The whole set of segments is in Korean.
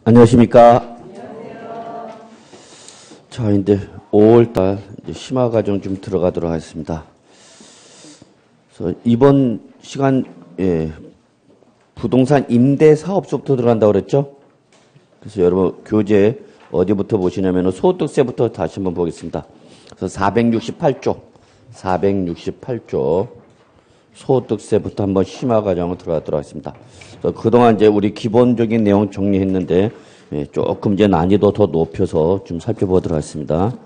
안녕하십니까. 자, 이제 5월달 심화과정 좀 들어가도록 하겠습니다. 그래서 이번 시간, 부동산 임대사업소부터 들어간다고 그랬죠? 그래서 여러분, 교재 어디부터 보시냐면 소득세부터 다시 한번 보겠습니다. 그래서 468조. 소득세부터 한번 심화과정으로 들어가도록 하겠습니다. 그동안 이제 우리 기본적인 내용 정리했는데, 조금 이제 난이도 더 높여서 좀 살펴보도록 하겠습니다.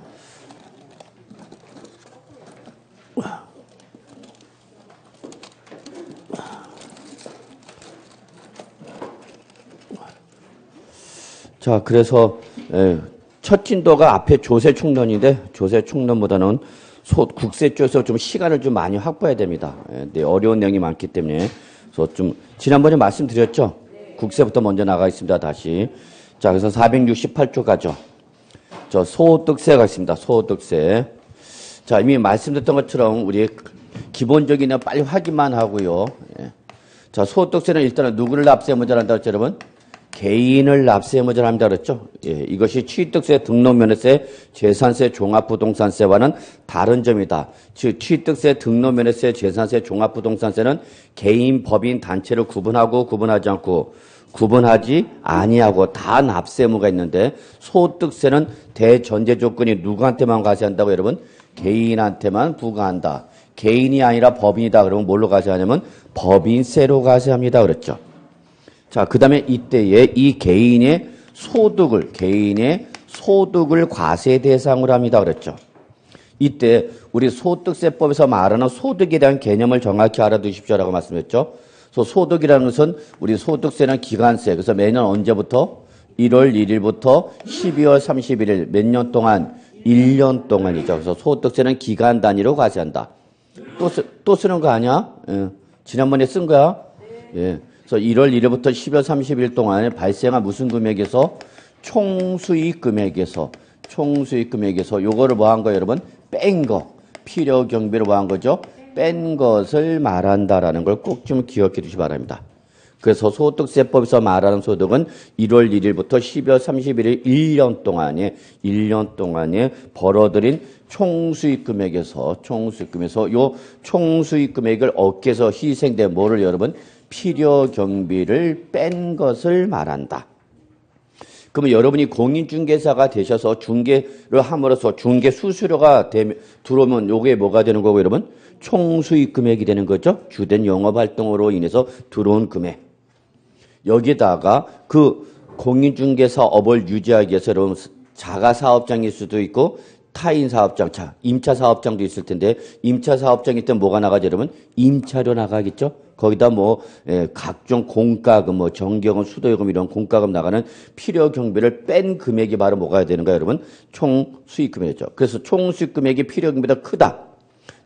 자, 그래서, 첫 진도가 앞에 조세 충don인데, 조세 충don보다는 국세 쪽에서 좀 시간을 좀 많이 확보해야 됩니다. 네, 어려운 내용이 많기 때문에. 그래서 좀, 지난번에 말씀드렸죠? 국세부터 먼저 나가겠습니다, 다시. 자, 그래서 468조 가죠. 저, 소득세가 있습니다, 소득세. 자, 이미 말씀드렸던 것처럼, 우리 기본적인 내용 빨리 확인만 하고요. 자, 소득세는 일단은 누구를 납세의무자로 한다고 했죠, 여러분? 개인을 납세의무자로 합니다 그랬죠? 이것이 취득세, 등록면허세, 재산세, 종합부동산세와는 다른 점이다. 즉 취득세, 등록면허세, 재산세, 종합부동산세는 개인, 법인, 단체를 구분하고 구분하지 않고 구분하지 아니하고 다 납세의무가 있는데 소득세는 대전제 조건이 누구한테만 과세한다고 여러분? 개인한테만 부과한다. 개인이 아니라 법인이다. 그러면 뭘로 과세하냐면 법인세로 과세합니다 그랬죠? 자, 그 다음에 이때에 이 개인의 소득을 과세 대상으로 합니다. 그랬죠. 이때 우리 소득세법에서 말하는 소득에 대한 개념을 정확히 알아두십시오라고 말씀했죠. 그래서 소득이라는 것은 우리 소득세는 기간세. 그래서 매년 언제부터? 1월 1일부터 12월 31일 몇 년 동안? 1년 동안이죠. 그래서 소득세는 기간 단위로 과세한다. 또 쓰는 거 아니야? 지난번에 쓴 거야? 예. 그래서 1월 1일부터 12월 30일 동안에 발생한 무슨 금액에서? 총수익 금액에서 요거를 뭐 한 거예요, 여러분? 뺀 거. 필요 경비를 뭐 한 거죠? 뺀 것을 말한다라는 걸 꼭 좀 기억해 두시기 바랍니다. 그래서 소득세법에서 말하는 소득은 1월 1일부터 12월 31일 1년 동안에 벌어들인 총수익 금액에서 요 총수익 금액을 얻기 위해서 희생된 뭐를 여러분? 필요 경비를 뺀 것을 말한다. 그러면 여러분이 공인중개사가 되셔서 중개를 함으로써 중개 수수료가 들어오면 요게 뭐가 되는 거고 여러분? 총수익 금액이 되는 거죠. 주된 영업활동으로 인해서 들어온 금액. 여기다가 그 공인중개사업을 유지하기 위해서 여러분 자가사업장일 수도 있고 타인 사업장, 임차 사업장도 있을 텐데 임차 사업장일 때 뭐가 나가죠 여러분? 임차료 나가겠죠? 거기다 각종 공과금, 전기요금, 수도요금 이런 공과금 나가는 필요 경비를 뺀 금액이 바로 뭐가 되는가 여러분? 총수익 금액이죠. 그래서 총수익 금액이 필요 경비보다 크다.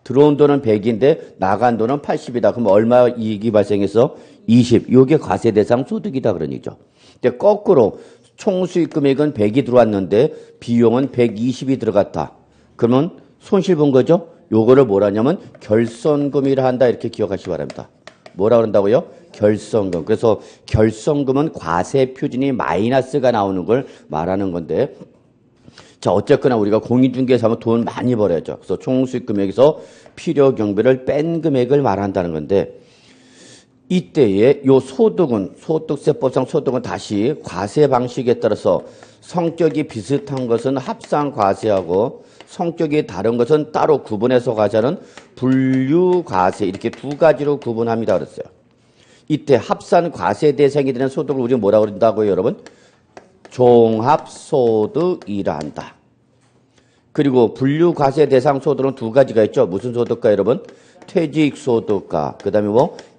들어온 돈은 100인데 나간 돈은 80이다. 그럼 얼마 이익이 발생해서 20. 이게 과세 대상 소득이다 그런 얘기죠. 근데 거꾸로 총수익 금액은 100이 들어왔는데 비용은 120이 들어갔다. 그러면 손실 본 거죠? 요거를 뭐라냐면 결손금이라 한다 이렇게 기억하시기 바랍니다. 뭐라 그런다고요? 결손금. 그래서 결손금은 과세 표준이 마이너스가 나오는 걸 말하는 건데 자, 어쨌거나 우리가 공인중개사 하면 돈 많이 벌어야죠. 그래서 총수익 금액에서 필요 경비를 뺀 금액을 말한다는 건데 이때에 요 소득세법상 소득은 다시 과세 방식에 따라서 성격이 비슷한 것은 합산 과세하고 성격이 다른 것은 따로 구분해서 과세하는 분류 과세 이렇게 두 가지로 구분합니다 그랬어요. 이때 합산 과세 대상이 되는 소득을 우리가 뭐라고 그런다고요, 여러분? 종합소득이라 한다. 그리고 분류 과세 대상 소득은 두 가지가 있죠. 무슨 소득가 여러분? 퇴직소득과 그다음에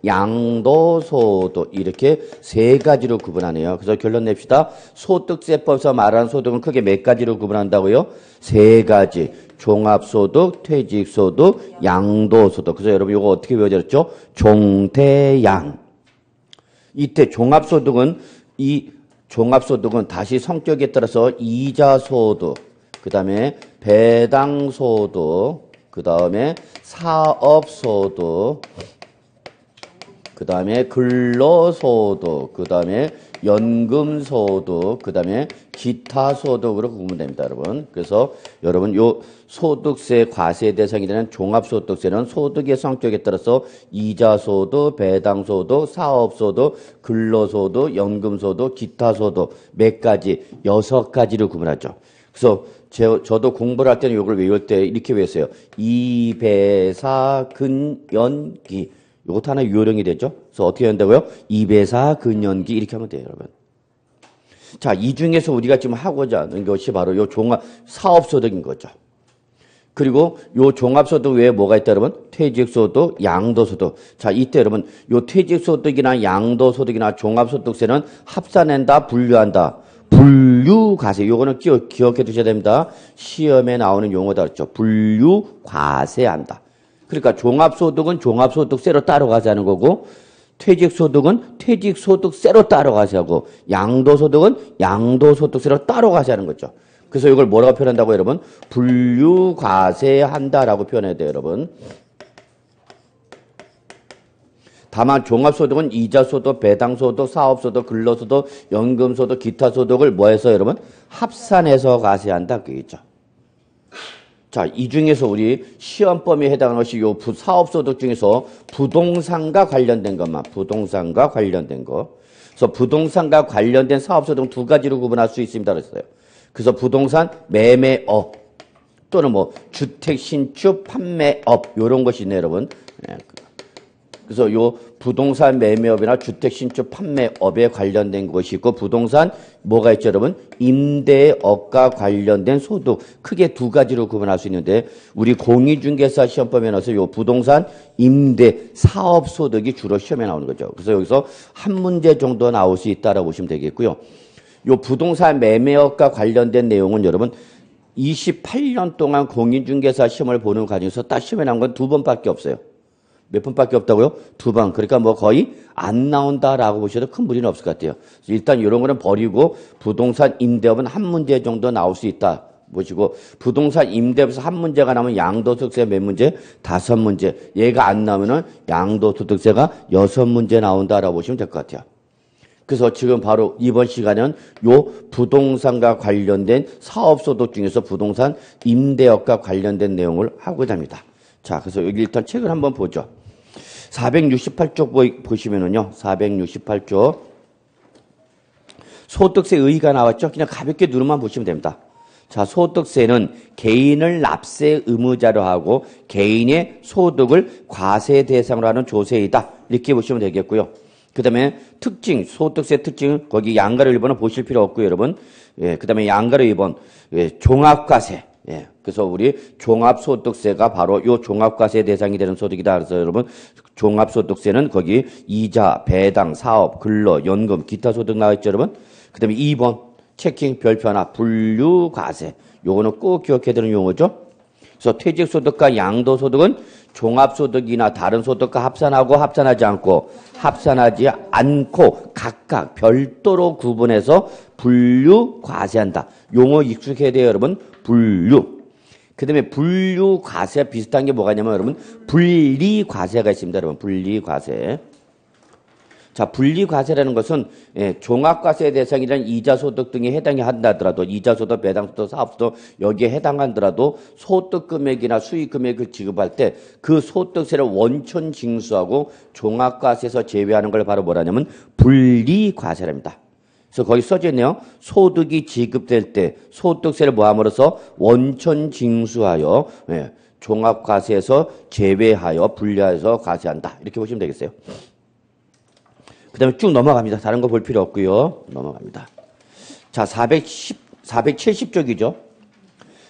양도소득 이렇게 세 가지로 구분하네요. 그래서 결론 냅시다. 소득세법에서 말하는 소득은 크게 몇 가지로 구분한다고요? 세 가지. 종합소득, 퇴직소득, 양도소득. 그래서 여러분 이거 어떻게 외워졌죠? 종태양. 이때 종합소득은 다시 성격에 따라서 이자소득, 그 다음에 배당소득, 그 다음에 사업소득, 그 다음에 근로소득, 그 다음에 연금소득, 그 다음에 기타소득으로 구분됩니다, 됩니다, 여러분. 그래서 여러분, 요 소득세 과세 대상이 되는 종합소득세는 소득의 성격에 따라서 이자소득, 배당소득, 사업소득, 근로소득, 연금소득, 기타소득 몇 가지, 6가지로 구분하죠. 그래서 저도 공부를 할 때는 이걸 외울 때 이렇게 외웠어요. 이배사, 근연기. 이것도 하나 요령이 되죠. 그래서 어떻게 한다고요? 이배사, 근연기 이렇게 하면 돼요, 여러분. 자, 이 중에서 우리가 지금 하고자 하는 것이 바로 요 종합 사업소득인 거죠. 그리고 요 종합소득 외에 뭐가 있다, 여러분? 퇴직소득, 양도소득. 자, 이때 여러분, 요 퇴직소득이나 양도소득이나 종합소득세는 합산한다, 분류한다. 분류과세. 요거는 기억해 두셔야 됩니다. 시험에 나오는 용어다 그랬죠. 분류과세한다. 그러니까 종합소득은 종합소득세로 따로 과세하는 거고, 퇴직소득은 퇴직소득세로 따로 과세하고, 양도소득은 양도소득세로 따로 과세하는 거죠. 그래서 이걸 뭐라고 표현한다고 여러분? 분류과세한다라고 표현해야 돼요, 여러분. 다만 종합소득은 이자소득, 배당소득, 사업소득, 근로소득, 연금소득, 기타소득을 뭐 해서 여러분? 합산해서 과세한다, 그겠죠. 자, 이 중에서 우리 시험 범위에 해당하는 것이 요 사업소득 중에서 부동산과 관련된 것만, 부동산과 관련된 거. 그래서 부동산과 관련된 사업소득은 2가지로 구분할 수 있습니다, 그랬어요. 그래서 부동산 매매업 또는 뭐 주택 신축 판매업 요런 것이 있네요, 여러분. 그래서 요 부동산 매매업이나 주택 신축 판매업에 관련된 것이 있고, 부동산 뭐가 있죠, 여러분? 임대업과 관련된 소득. 크게 2가지로 구분할 수 있는데, 우리 공인중개사 시험범위에 나와서 요 부동산 임대 사업 소득이 주로 시험에 나오는 거죠. 그래서 여기서 한 문제 정도 나올 수 있다라고 보시면 되겠고요. 요 부동산 매매업과 관련된 내용은 여러분 28년 동안 공인중개사 시험을 보는 과정에서 딱 시험에 나온 건 2번밖에 없어요. 몇 번밖에 없다고요? 2번. 그러니까 뭐 거의 안 나온다라고 보셔도 큰 무리는 없을 것 같아요. 일단 이런 거는 버리고 부동산 임대업은 한 문제 정도 나올 수 있다 보시고, 부동산 임대업에서 한 문제가 나오면 양도소득세 몇 문제? 5문제. 얘가 안 나오면은 양도소득세가 6문제 나온다라고 보시면 될 것 같아요. 그래서 지금 바로 이번 시간은 요 부동산과 관련된 사업소득 중에서 부동산 임대업과 관련된 내용을 하고자 합니다. 자, 그래서 여기 일단 책을 한번 보죠. 468쪽 보시면은요, 468쪽. 소득세 의의가 나왔죠? 그냥 가볍게 누르만 보시면 됩니다. 자, 소득세는 개인을 납세 의무자로 하고 개인의 소득을 과세 대상으로 하는 조세이다. 이렇게 보시면 되겠고요. 그 다음에 특징, 소득세 특징, 거기 양가로 1번은 보실 필요 없고요, 여러분. 예, 그 다음에 양가로 2번, 예, 종합과세. 예, 그래서 우리 종합소득세가 바로 요 종합과세 대상이 되는 소득이다. 그래서 여러분, 종합소득세는 거기 이자, 배당, 사업, 근로, 연금, 기타 소득 나와있죠, 여러분. 그 다음에 2번, 체킹, 별표 하나, 분류과세. 요거는 꼭 기억해야 되는 용어죠. 그래서 퇴직소득과 양도소득은 종합소득이나 다른 소득과 합산하고 합산하지 않고, 합산하지 않고 각각 별도로 구분해서 분류과세한다. 용어 익숙해야 돼요, 여러분. 분류. 그 다음에 분류과세 비슷한 게 뭐가 있냐면 여러분, 분리과세가 있습니다, 여러분. 분리과세. 자, 분리과세라는 것은 종합과세 대상이라는 이자소득 등에 해당이 한다더라도, 이자소득, 배당소득, 사업소득 여기에 해당한더라도 소득금액이나 수익금액을 지급할 때 그 소득세를 원천 징수하고 종합과세에서 제외하는 걸 바로 뭐라냐면 분리과세랍니다. 그래서 거기 써져 있네요. 소득이 지급될 때 소득세를 뭐함으로써 원천 징수하여 종합과세에서 제외하여 분리하여서 과세한다. 이렇게 보시면 되겠어요. 그 다음에 쭉 넘어갑니다. 다른 거 볼 필요 없고요. 넘어갑니다. 자, 470쪽이죠.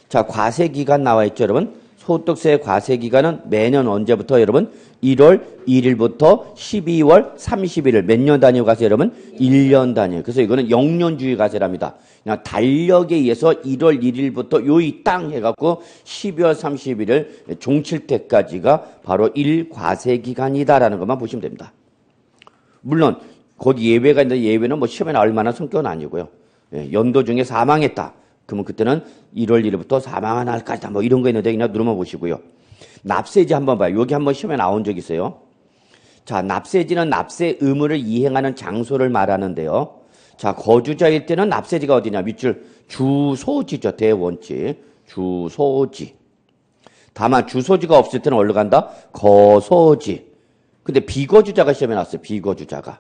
자, 과세기간 나와 있죠, 여러분. 소득세 과세기간은 매년 언제부터 여러분? 1월 1일부터 12월 31일. 몇 년 단위로 과세 여러분? 1년 단위. 그래서 이거는 영년주의 과세랍니다. 그냥 달력에 의해서 1월 1일부터 요이 땅 해갖고 12월 31일 종칠 때까지가 바로 1과세기간이다라는 것만 보시면 됩니다. 물론 거기 예외가 있는데 예외는 뭐 시험에 나올 만한 성격은 아니고요. 연도 중에 사망했다. 그러면 그때는 1월 1일부터 사망한 날까지다. 뭐 이런 거 있는데 그냥 누르면 보시고요. 납세지 한번 봐요. 여기 한번 시험에 나온 적 있어요. 자, 납세지는 납세 의무를 이행하는 장소를 말하는데요. 자, 거주자일 때는 납세지가 어디냐? 밑줄 주소지죠. 대원칙. 주소지. 다만 주소지가 없을 때는 어디로 간다? 거소지. 근데 비거주자가 시험에 나왔어요. 비거주자가.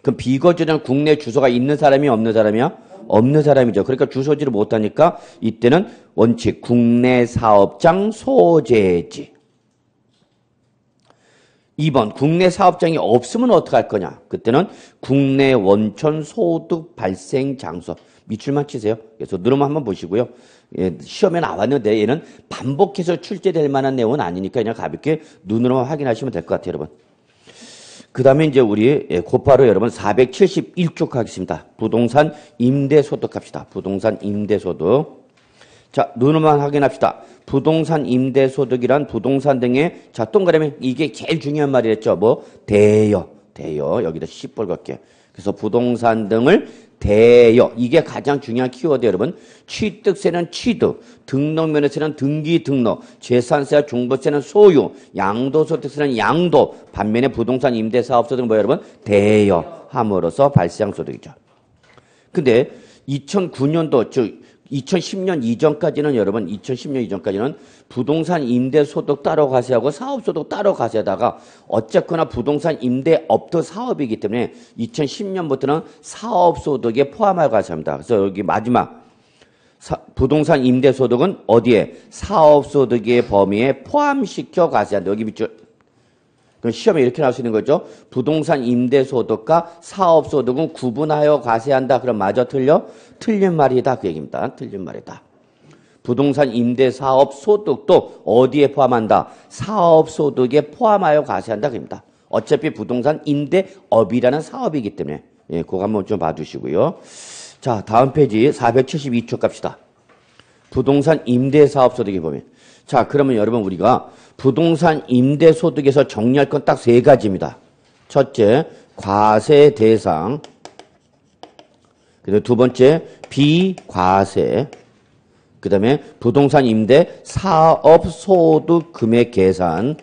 그럼 비거주자는 국내 주소가 있는 사람이 없는 사람이야? 없는 사람이죠. 그러니까 주소지를 못하니까 이때는 원칙 국내 사업장 소재지. 2번 국내 사업장이 없으면 어떻게 할 거냐? 그때는 국내 원천 소득 발생 장소. 밑줄만 치세요. 그래서 누르면 한번 보시고요. 예, 시험에 나왔는데 얘는 반복해서 출제될 만한 내용은 아니니까 그냥 가볍게 눈으로만 확인하시면 될 것 같아요, 여러분. 그 다음에 이제 우리 곧바로 여러분 471쪽 하겠습니다. 부동산 임대소득 합시다. 부동산 임대소득. 자, 눈으로만 확인합시다. 부동산 임대소득이란 부동산 등의 자, 동그라미 이게 제일 중요한 말이랬죠. 뭐 대여. 여기다 시뻘겋게. 그래서 부동산 등을 대여. 이게 가장 중요한 키워드 여러분. 취득세는 취득, 등록면허세는 등기 등록, 재산세와 종부세는 소유, 양도소득세는 양도. 반면에 부동산 임대사업소득은 뭐 여러분? 대여함으로써 발생 소득이죠. 근데 2009년도 즉 2010년 이전까지는 여러분 2010년 이전까지는 부동산 임대소득 따로 과세하고 사업소득 따로 과세하다가 어쨌거나 부동산 임대업도 사업이기 때문에 2010년부터는 사업소득에 포함할 과세합니다. 그래서 여기 마지막 부동산 임대소득은 어디에? 사업소득의 범위에 포함시켜 과세한다. 여기 밑줄. 그럼 시험에 이렇게 나올 수 있는 거죠. 부동산 임대소득과 사업소득은 구분하여 과세한다. 그럼 마저 틀려? 틀린 말이다. 그 얘기입니다. 틀린 말이다. 부동산 임대사업 소득도 어디에 포함한다? 사업소득에 포함하여 과세한다. 그입니다. 어차피 부동산 임대업이라는 사업이기 때문에 예, 그거 한번 좀 봐주시고요. 자, 다음 페이지 472쪽 갑시다. 부동산 임대사업소득에 보면 자, 그러면 여러분 우리가 부동산 임대소득에서 정리할 건 딱 세 가지입니다. 첫째, 과세 대상. 그리고 두 번째, 비과세. 그 다음에 부동산 임대 사업 소득 금액 계산.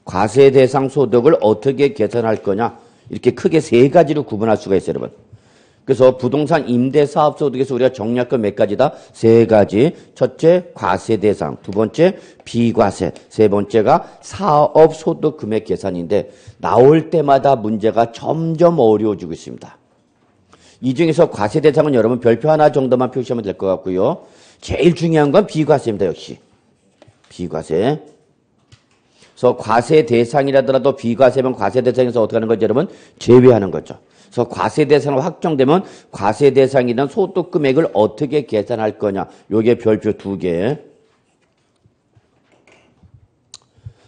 과세 대상 소득을 어떻게 계산할 거냐. 이렇게 크게 세 가지로 구분할 수가 있어요, 여러분. 그래서 부동산 임대 사업 소득에서 우리가 정리할 건 몇 가지다? 세 가지. 첫째, 과세 대상. 두 번째, 비과세. 세 번째가 사업 소득 금액 계산인데 나올 때마다 문제가 점점 어려워지고 있습니다. 이 중에서 과세 대상은 여러분 별표 하나 정도만 표시하면 될 것 같고요. 제일 중요한 건 비과세입니다. 역시. 비과세. 그래서 과세 대상이라더라도 비과세면 과세 대상에서 어떻게 하는 거죠, 여러분? 제외하는 거죠. 그래서 과세 대상을 확정되면 과세 대상이란 소득 금액을 어떻게 계산할 거냐. 요게 별표 2개.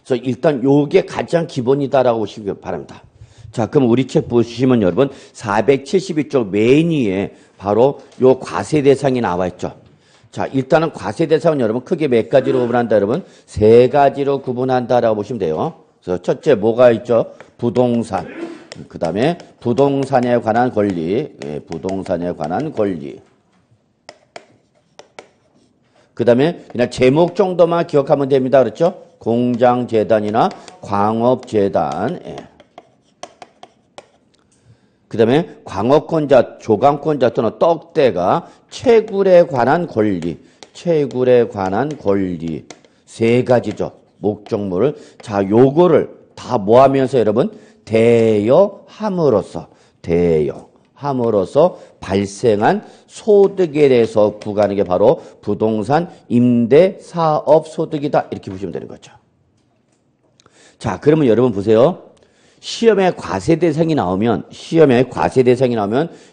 그래서 일단 요게 가장 기본이다라고 보시기 바랍니다. 자, 그럼 우리 책 보시면 여러분 472쪽 맨 위에 바로 요 과세 대상이 나와 있죠. 자, 일단은 과세 대상은 여러분 크게 몇 가지로 구분한다, 여러분? 세 가지로 구분한다라고 보시면 돼요. 그래서 첫째 뭐가 있죠? 부동산. 그 다음에 부동산에 관한 권리. 예, 부동산에 관한 권리. 그 다음에 그냥 제목 정도만 기억하면 됩니다. 그렇죠? 공장재단이나 광업재단. 예. 그 다음에 광업권자, 조강권자 또는 떡대가 채굴에 관한 권리. 채굴에 관한 권리. 세 가지죠. 목적물을. 자, 요거를 다 모하면서 여러분 대여함으로써 발생한 소득에 대해서 부과하는 게 바로 부동산 임대 사업 소득이다. 이렇게 보시면 되는 거죠. 자, 그러면 여러분 보세요. 시험에 과세 대상이 나오면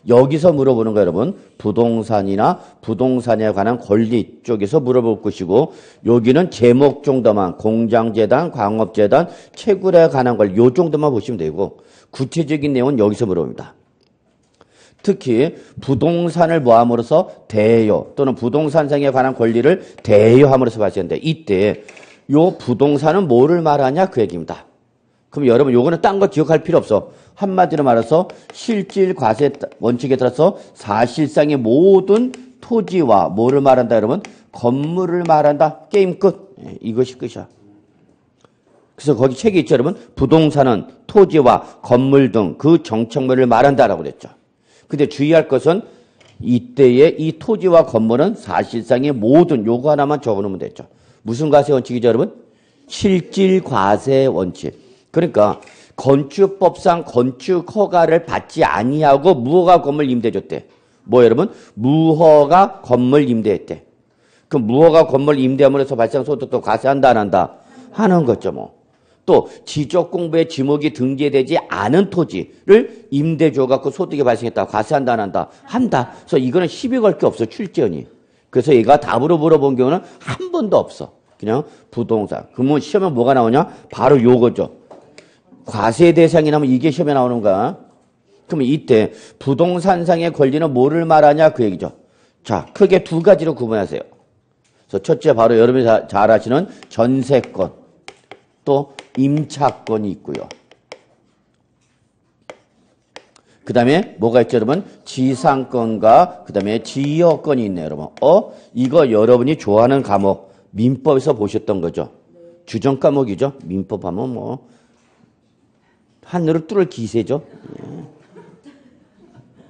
여기서 물어보는 거 여러분 부동산이나 부동산에 관한 권리 쪽에서 물어볼 것이고 여기는 제목 정도만 공장재단, 광업재단, 채굴에 관한 권리 요 정도만 보시면 되고 구체적인 내용은 여기서 물어봅니다. 특히 부동산을 모함으로써 대여 또는 부동산상에 관한 권리를 대여함으로써 발생하는데 이때 요 부동산은 뭐를 말하냐 그 얘기입니다. 그럼 여러분 요거는 딴 거 기억할 필요 없어. 한마디로 말해서 실질 과세 원칙에 따라서 사실상의 모든 토지와 뭐를 말한다 여러분? 건물을 말한다. 게임 끝. 이것이 끝이야. 그래서 거기 책에 있죠, 여러분. 부동산은 토지와 건물 등 그 정착물을 말한다라고 그랬죠. 근데 주의할 것은 이때의 이 토지와 건물은 사실상의 모든 요거 하나만 적어놓으면 되죠. 무슨 과세 원칙이죠, 여러분? 실질 과세 원칙. 그러니까 건축법상 건축 허가를 받지 아니하고 무허가 건물 임대줬대. 뭐 여러분? 무허가 건물 임대했대. 그럼 무허가 건물 임대함으로써 발생한 소득도 과세한다 안 한다? 하는 거죠 뭐. 또 지적공부에 지목이 등재되지 않은 토지를 임대줘 갖고 소득이 발생했다. 과세한다 안 한다? 한다. 그래서 이거는 시비 걸 게 없어 출제원이. 그래서 얘가 답으로 물어본 경우는 한 번도 없어. 그냥 부동산. 그러면 시험에 뭐가 나오냐? 바로 요거죠. 과세 대상이 나면 이게 시험에 나오는 거야. 그러면 이때 부동산상의 권리는 뭐를 말하냐 그 얘기죠. 자, 크게 두 가지로 구분하세요. 그래서 첫째 바로 여러분이 잘 아시는 전세권, 또 임차권이 있고요. 그 다음에 뭐가 있죠, 여러분? 지상권과 그 다음에 지역권이 있네요, 여러분. 이거 여러분이 좋아하는 과목, 민법에서 보셨던 거죠. 주정 과목이죠. 민법 하면 뭐 하늘을 뚫을 기세죠.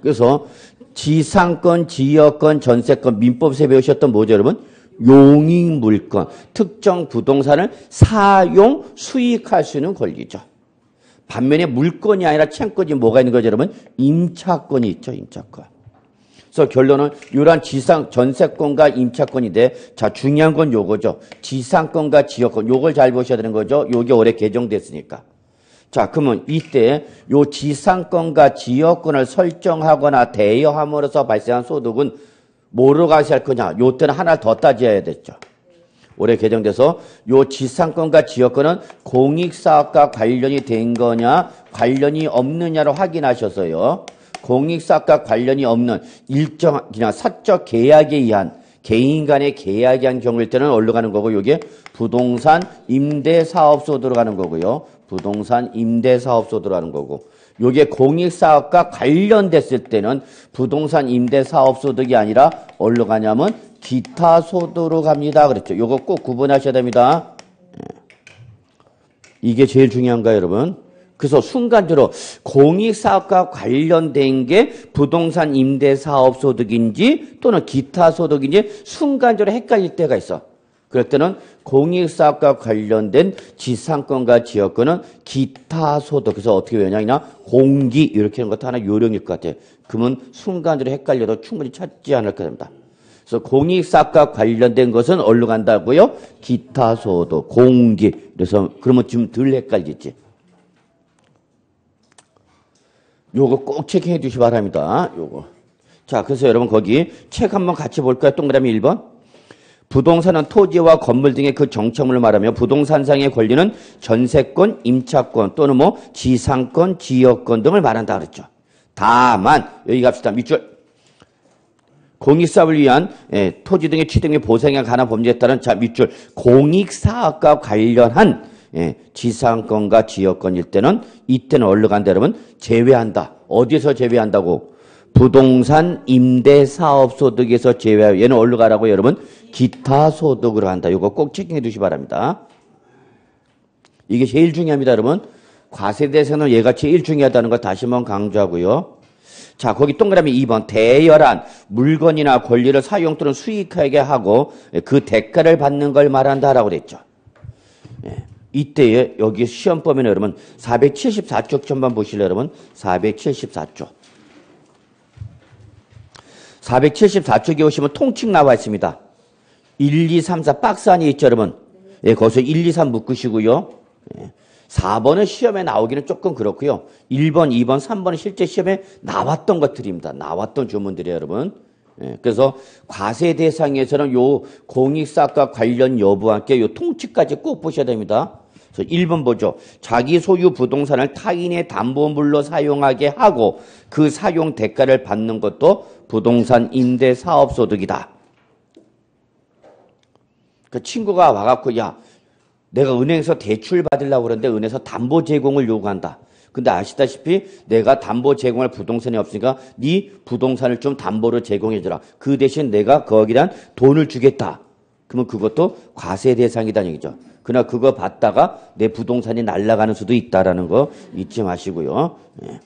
그래서 지상권, 지역권, 전세권, 민법에서 배우셨던 뭐죠, 여러분? 용익물권, 특정 부동산을 사용, 수익할 수 있는 권리죠. 반면에 물권이 아니라 채권이 뭐가 있는 거죠, 여러분? 임차권이 있죠, 임차권. 그래서 결론은 이러한 지상, 전세권과 임차권인데, 자, 중요한 건 요거죠. 지상권과 지역권, 요걸 잘 보셔야 되는 거죠. 요게 올해 개정됐으니까. 자, 그러면 이때 요 지상권과 지역권을 설정하거나 대여함으로써 발생한 소득은 뭐로 과세할 거냐? 요때는 하나 더 따져야 됐죠. 올해 개정돼서 요 지상권과 지역권은 공익사업과 관련이 된 거냐, 관련이 없느냐로 확인하셔서요. 공익사업과 관련이 없는 일정, 그냥 사적 계약에 의한 개인 간의 계약에 의한 경우일 때는 어디로 가는 거고, 요게 부동산 임대사업소 들어가는 거고요. 부동산 임대사업소 들어가는 거고. 요게 공익사업과 관련됐을 때는 부동산 임대사업소득이 아니라 어디로 가냐면 기타 소득으로 갑니다. 그랬죠. 요거 꼭 구분하셔야 됩니다. 이게 제일 중요한 거예요, 여러분. 그래서 순간적으로 공익사업과 관련된 게 부동산 임대사업소득인지 또는 기타 소득인지 순간적으로 헷갈릴 때가 있어. 그럴 때는 공익사업과 관련된 지상권과 지역권은 기타 소득. 그래서 어떻게 외우냐? 공기 이렇게 하는 것도 하나 요령일 것 같아요. 그러면 순간적으로 헷갈려도 충분히 찾지 않을까 됩니다. 그래서 공익사업과 관련된 것은 어디로 간다고요? 기타 소득, 공기. 그래서 그러면 좀 덜 헷갈리지. 요거 꼭 체크해 주시기 바랍니다. 요거. 자, 그래서 여러분 거기 책 한번 같이 볼까요? 동그라미 1번. 부동산은 토지와 건물 등의 그 정착물을 말하며 부동산상의 권리는 전세권, 임차권 또는 뭐 지상권, 지역권 등을 말한다 그랬죠. 다만 여기 갑시다. 밑줄. 공익사업을 위한 토지 등의 취득 및 보상에 관한 범죄에 따른 자 밑줄 공익사업과 관련한 지상권과 지역권일 때는 이때는 어디로 간다 여러분? 제외한다. 어디서 제외한다고? 부동산 임대사업소득에서 제외하여 얘는 어디로 가라고 여러분? 기타 소득으로 간다. 이거 꼭 체크해 두시기 바랍니다. 이게 제일 중요합니다, 여러분. 과세 대상은 얘가 제일 중요하다는 거 다시 한번 강조하고요. 자, 거기 동그라미 2번. 대여란 물건이나 권리를 사용 또는 수익하게 하고 그 대가를 받는 걸 말한다라고 그랬죠. 이때에 여기 시험 보면 여러분 474쪽 좀만 보실래요, 여러분? 474쪽. 474쪽에 오시면 통칙 나와 있습니다. 1, 2, 3, 4 박스 안에 있죠, 여러분? 거기서 1, 2, 3 묶으시고요. 4번은 시험에 나오기는 조금 그렇고요. 1번, 2번, 3번은 실제 시험에 나왔던 것들입니다. 나왔던 주문들이에요, 여러분. 그래서 과세 대상에서는 요 공익사업과 관련 여부와 함께 요 통칙까지 꼭 보셔야 됩니다. 그래서 1번 보죠. 자기 소유 부동산을 타인의 담보물로 사용하게 하고 그 사용 대가를 받는 것도 부동산 임대 사업 소득이다. 그 친구가 와갖고 야 내가 은행에서 대출 받으려고 그러는데 은행에서 담보 제공을 요구한다. 근데 아시다시피 내가 담보 제공할 부동산이 없으니까 네 부동산을 좀 담보로 제공해주라. 그 대신 내가 거기에 대한 돈을 주겠다. 그러면 그것도 과세 대상이다는 얘기죠. 그러나 그거 받다가 내 부동산이 날아가는 수도 있다라는 거 잊지 마시고요. 예.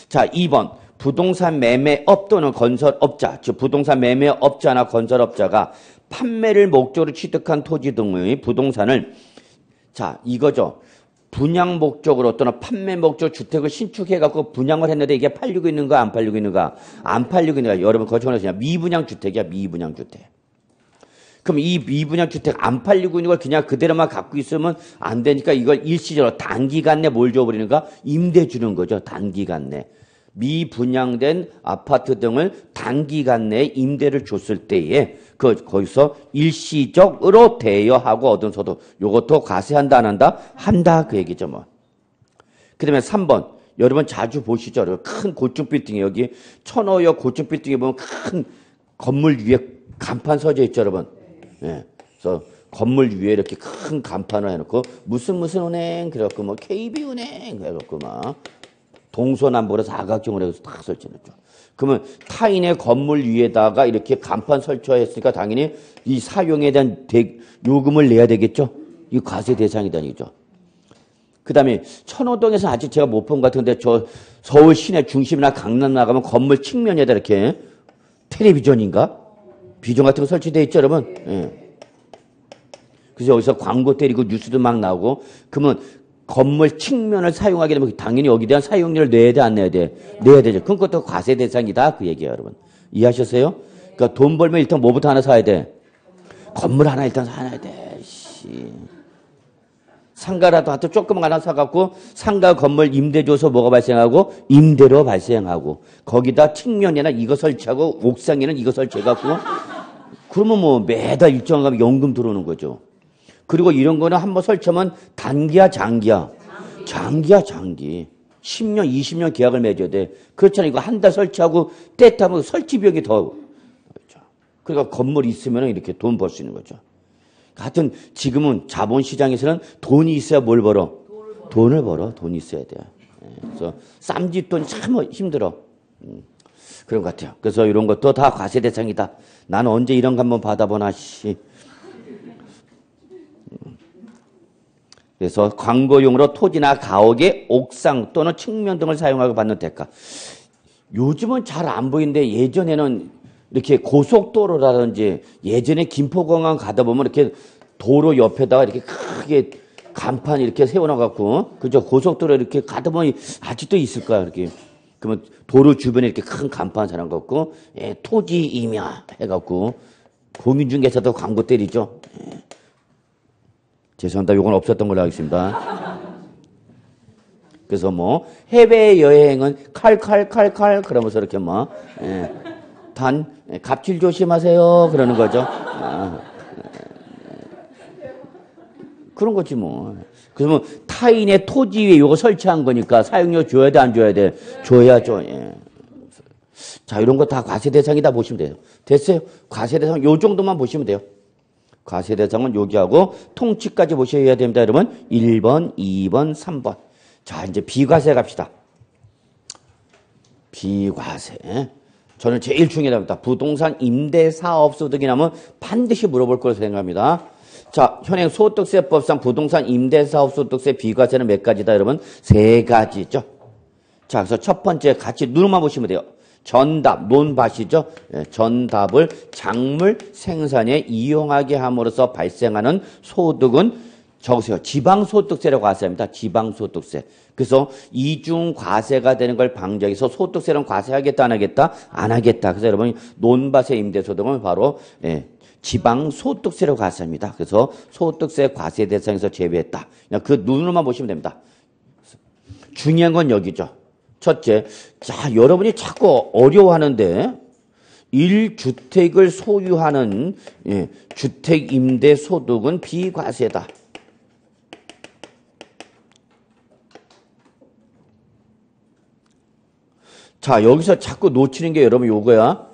자, 2번. 부동산 매매업 또는 건설업자, 즉 부동산 매매업자나 건설업자가 판매를 목적으로 취득한 토지 등의 부동산을, 자, 이거죠. 분양 목적으로 또는 판매 목적으로 주택을 신축해갖고 분양을 했는데 이게 팔리고 있는가 안 팔리고 있는가? 안 팔리고 있는가? 여러분 거쳐서 그냥 미분양 주택이야, 미분양 주택. 그럼 이 미분양 주택 안 팔리고 있는 걸 그냥 그대로만 갖고 있으면 안 되니까 이걸 일시적으로 단기간 내 뭘 줘버리는가? 임대 주는 거죠, 단기간 내. 미분양된 아파트 등을 단기간 내에 임대를 줬을 때에 거기서 일시적으로 대여하고 얻은 소득, 요것도 과세한다 안 한다? 한다, 그 얘기죠 뭐. 그 다음에 3번. 여러분 자주 보시죠. 여러분. 큰 고층 빌딩에, 여기 천호역 고층 빌딩에 보면 큰 건물 위에 간판 서져 있죠 여러분. 예. 그래서 건물 위에 이렇게 큰 간판을 해놓고 무슨 은행 그래갖고 뭐 KB은행 그래갖고 막 동서남북으로 사각형으로 해서 다 설치해놨죠. 그러면 타인의 건물 위에다가 이렇게 간판 설치했으니까 당연히 이 사용에 대한 요금을 내야 되겠죠. 이 과세 대상이다 이죠. 그 다음에 천호동에서 아직 제가 못 본 것 같은데 저 서울 시내 중심이나 강남 나가면 건물 측면에다 이렇게 텔레비전인가? 비전 같은 거 설치되어 있죠 여러분. 예. 그래서 여기서 광고 때리고 뉴스도 막 나오고 그러면 건물 측면을 사용하게 되면 당연히 여기에 대한 사용료를 내야 돼, 안 내야 돼? 내야 되죠. 그건 것도 과세 대상이다. 그 얘기예요, 여러분. 이해하셨어요? 그러니까 돈 벌면 일단 뭐부터 하나 사야 돼? 건물 하나 일단 사야 돼. 씨. 상가라도 하여튼 조금 하나 사갖고 상가 건물 임대 줘서 뭐가 발생하고? 임대료 발생하고 거기다 측면에나 이거 설치하고 옥상에는 이거 설치해갖고 그러면 뭐 매달 일정 가면 연금 들어오는 거죠. 그리고 이런 거는 한번 설치하면 단기야, 장기야? 장기야, 장기. 10년, 20년 계약을 맺어야 돼. 그렇잖아. 이거 한 달 설치하고 때 타면 설치 비용이 더. 그러니까 건물이 있으면 이렇게 돈 벌 수 있는 거죠. 하여튼 지금은 자본시장에서는 돈이 있어야 뭘 벌어? 돈을 벌어. 돈이 있어야 돼. 그래서 쌈짓돈이 참 힘들어. 그런 것 같아요. 그래서 이런 것도 다 과세 대상이다. 나는 언제 이런 거 한번 받아보나, 씨. 그래서 광고용으로 토지나 가옥의 옥상 또는 측면 등을 사용하고 받는 대가. 요즘은 잘 안 보이는데 예전에는 이렇게 고속도로라든지 예전에 김포공항 가다 보면 이렇게 도로 옆에다가 이렇게 크게 간판 이렇게 세워놔갖고 그죠? 고속도로 이렇게 가다 보면 아직도 있을 거야 이렇게. 그러면 도로 주변에 이렇게 큰 간판 사놔갖고 예, 토지 임야 해갖고 공인중개사도 광고 때리죠. 예. 죄송합니다. 요건 없었던 걸로 하겠습니다. 그래서 뭐 해외여행은 칼칼칼칼 그러면서 이렇게 뭐 예, 단 갑질 조심하세요 그러는 거죠. 그런 거지 뭐. 그러면 타인의 토지 위에 요거 설치한 거니까 사용료 줘야 돼 안 줘야 돼? 줘야죠. 예. 자 이런 거 다 과세 대상이다 보시면 돼요. 됐어요? 과세 대상 요 정도만 보시면 돼요. 과세 대상은 여기하고 통치까지 보셔야 됩니다. 여러분 1번, 2번, 3번. 자 이제 비과세 갑시다. 비과세. 저는 제일 중요합니다. 부동산 임대사업소득이 나면 반드시 물어볼 거라고 생각합니다. 자 현행 소득세법상 부동산 임대사업소득세 비과세는 몇 가지다 여러분? 3가지죠. 자 그래서 첫 번째 같이 눈만 보시면 돼요. 전답, 논밭이죠. 전답을 작물 생산에 이용하게 함으로써 발생하는 소득은 적으세요. 지방소득세라고 과세합니다. 지방소득세. 그래서 이중 과세가 되는 걸 방지하기 위해서 소득세는 과세하겠다 안 하겠다? 안 하겠다. 그래서 여러분 논밭의 임대소득은 바로 지방소득세라고 과세합니다. 그래서 소득세 과세 대상에서 제외했다. 그냥 그 눈으로만 보시면 됩니다. 중요한 건 여기죠. 첫째, 자, 여러분이 자꾸 어려워하는데 1주택을 소유하는 주택 임대 소득은 비과세다. 자, 여기서 자꾸 놓치는 게 여러분 요거야.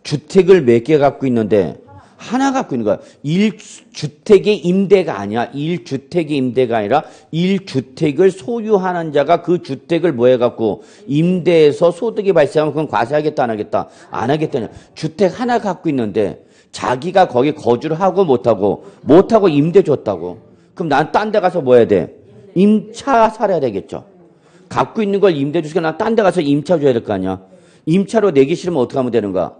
주택을 몇 개 갖고 있는데 하나 갖고 있는 거야. 1주택의 임대가 아니야. 1주택의 임대가 아니라 1주택을 소유하는 자가 그 주택을 뭐 해갖고 임대해서 소득이 발생하면 그건 과세하겠다 안 하겠다? 안 하겠다냐. 주택 하나 갖고 있는데 자기가 거기 거주를 하고 못하고 임대 줬다고. 그럼 난 딴 데 가서 뭐 해야 돼? 임차 살아야 되겠죠. 갖고 있는 걸 임대 주시니까 난 딴 데 가서 임차 줘야 될 거 아니야. 임차로 내기 싫으면 어떻게 하면 되는가?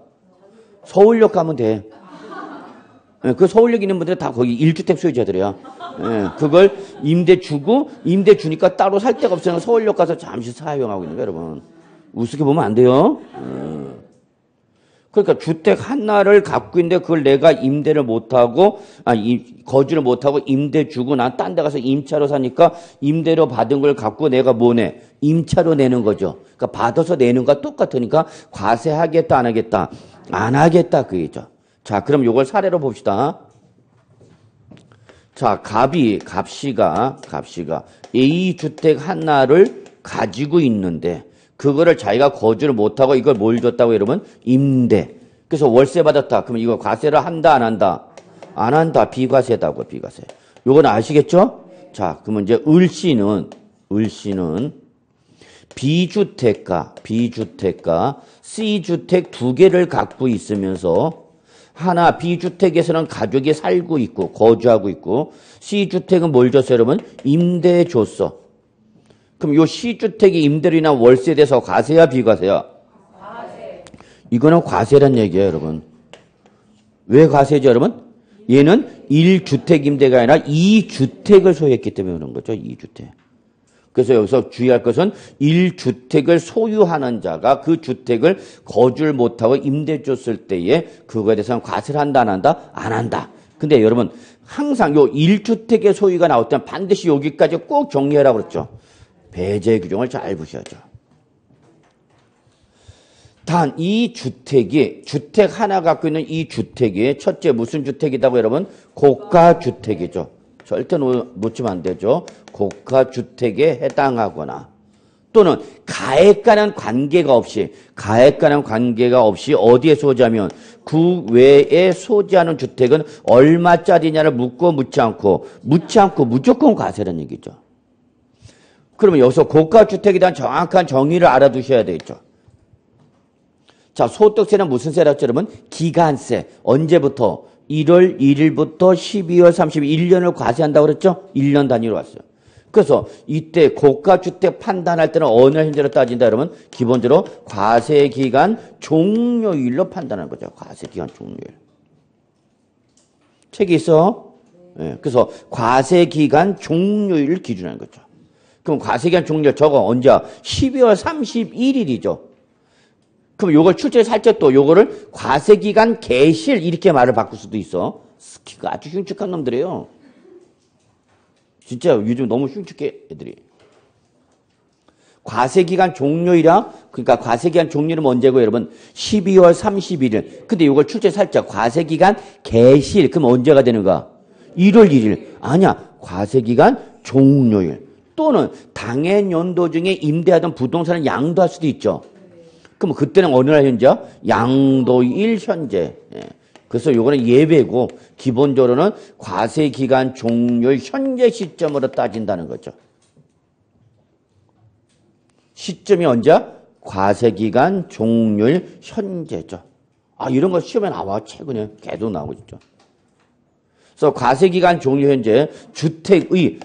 서울역 가면 돼. 예, 그 서울역 있는 분들은 다 거기 1주택 소유자들이야. 예, 그걸 임대 주고 임대 주니까 따로 살 데가 없으면 서울역 가서 잠시 사용하고 있는 거예요, 여러분. 우습게 보면 안 돼요. 그러니까 주택 하나를 갖고 있는데 그걸 내가 임대를 못하고, 거주를 못하고 임대 주고 난 딴 데 가서 임차로 사니까 임대로 받은 걸 갖고 내가 뭐 내? 임차로 내는 거죠. 그러니까 받아서 내는 거와 똑같으니까 과세하겠다, 안 하겠다? 안 하겠다, 그 얘기죠. 자, 그럼 요걸 사례로 봅시다. 자, 갑씨가 A주택 하나를 가지고 있는데, 그거를 자기가 거주를 못하고 이걸 뭘 줬다고 여러분? 임대. 그래서 월세 받았다. 그러면 이거 과세를 한다, 안 한다? 안 한다. 비과세다고, 비과세. 요건 아시겠죠? 자, 그러면 이제 을씨는 B주택과 C주택 두 개를 갖고 있으면서 하나 B주택에서는 가족이 살고 있고 거주하고 있고 C주택은 뭘 줬어요, 여러분? 임대 줬어. 그럼 요 C주택이 임대료나 월세에 대해서 과세야, 비과세야? 과세. 이거는 과세란 얘기예요, 여러분. 왜 과세죠, 여러분? 얘는 1주택 임대가 아니라 2주택을 소유했기 때문에 그런 거죠, 2주택. 그래서 여기서 주의할 것은 1주택을 소유하는 자가 그 주택을 거주를 못하고 임대 줬을 때에 그거에 대해서는 과세를 한다, 안 한다? 안 한다. 근데 여러분, 항상 요 1주택의 소유가 나올 때는 반드시 여기까지 꼭 정리하라고 그랬죠. 배제 규정을 잘 보셔야죠. 단 이 주택이 주택 하나 갖고 있는 이 주택이 첫째 무슨 주택이다고 여러분? 고가주택이죠. 절대 놓치면 안 되죠. 고가주택에 해당하거나 또는 가액과는 관계가 없이 어디에 소지하면 그 외에 소지하는 주택은 얼마짜리냐를 묻고 묻지 않고 무조건 과세라는 얘기죠. 그러면 여기서 고가주택에 대한 정확한 정의를 알아두셔야 되겠죠. 자, 소득세는 무슨 세라고 여러분? 기간세. 언제부터? 1월 1일부터 12월 31년을 과세한다고 그랬죠? 1년 단위로 왔어요. 그래서 이때 고가주택 판단할 때는 어느 현재로 따진다 여러분? 기본적으로 과세기간 종료일로 판단하는 거죠. 과세기간 종료일. 책이 있어? 네, 그래서 과세기간 종료일 기준하는 거죠. 그럼 과세기간 종료 저거 언제야? 12월 31일이죠. 그럼 요걸 출제를 살짝 또 요거를 과세기간 개실 이렇게 말을 바꿀 수도 있어. 스키가 아주 흉측한 놈들이에요. 진짜 요즘 너무 흉측해 애들이. 과세기간 종료일이라 그러니까 과세기간 종료는 언제고 여러분? 12월 31일. 근데 요걸 출제 살짝 과세기간 개실 그럼 언제가 되는가? 1월 1일. 아니야. 과세기간 종료일. 또는 당해 연도 중에 임대하던 부동산을 양도할 수도 있죠. 그럼 그때는 어느 날 현재야? 양도일 현재. 예. 그래서 요거는 예외고 기본적으로는 과세기간 종료일 현재 시점으로 따진다는 거죠. 시점이 언제야? 과세기간 종료일 현재죠. 이런 거 시험에 나와. 최근에 계속 나오고 있죠. 그래서 과세기간 종료 현재 주택의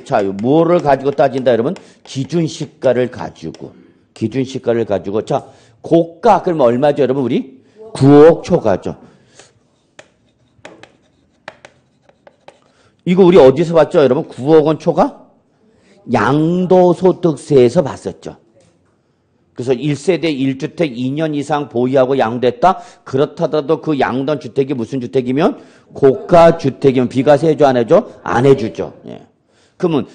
자, 뭐를 가지고 따진다 여러분? 기준시가를 가지고 자, 고가 그러면 얼마죠 여러분? 우리 9억 초과죠. 이거 우리 어디서 봤죠 여러분? 9억 원 초과? 양도소득세에서 봤었죠. 그래서 1세대 1주택 2년 이상 보유하고 양도했다? 그렇다더라도 그 양도한 주택이 무슨 주택이면? 고가주택이면 비과세 해줘 안 해줘? 안 해주죠. 예. 그러면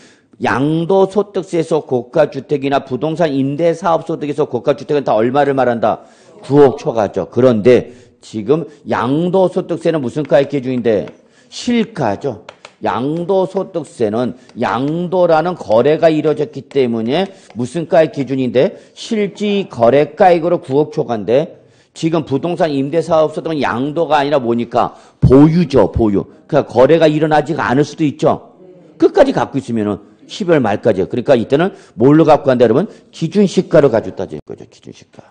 양도소득세에서 고가주택이나 부동산 임대사업소득에서 고가주택은 다 얼마를 말한다? 9억 초과죠. 그런데 지금 양도소득세는 무슨 가액 기준인데? 실가죠. 양도소득세는 양도라는 거래가 이루어졌기 때문에 무슨 가액 기준인데? 실지거래가액으로 9억 초과인데 지금 부동산 임대사업소득은 양도가 아니라 뭐니까? 보유죠. 보유. 그러니까 거래가 일어나지가 않을 수도 있죠. 끝까지 갖고 있으면은 12월 말까지요. 그러니까 이때는 뭘로 갖고 간다 여러분? 기준시가로 가지고 따질 거죠. 기준시가.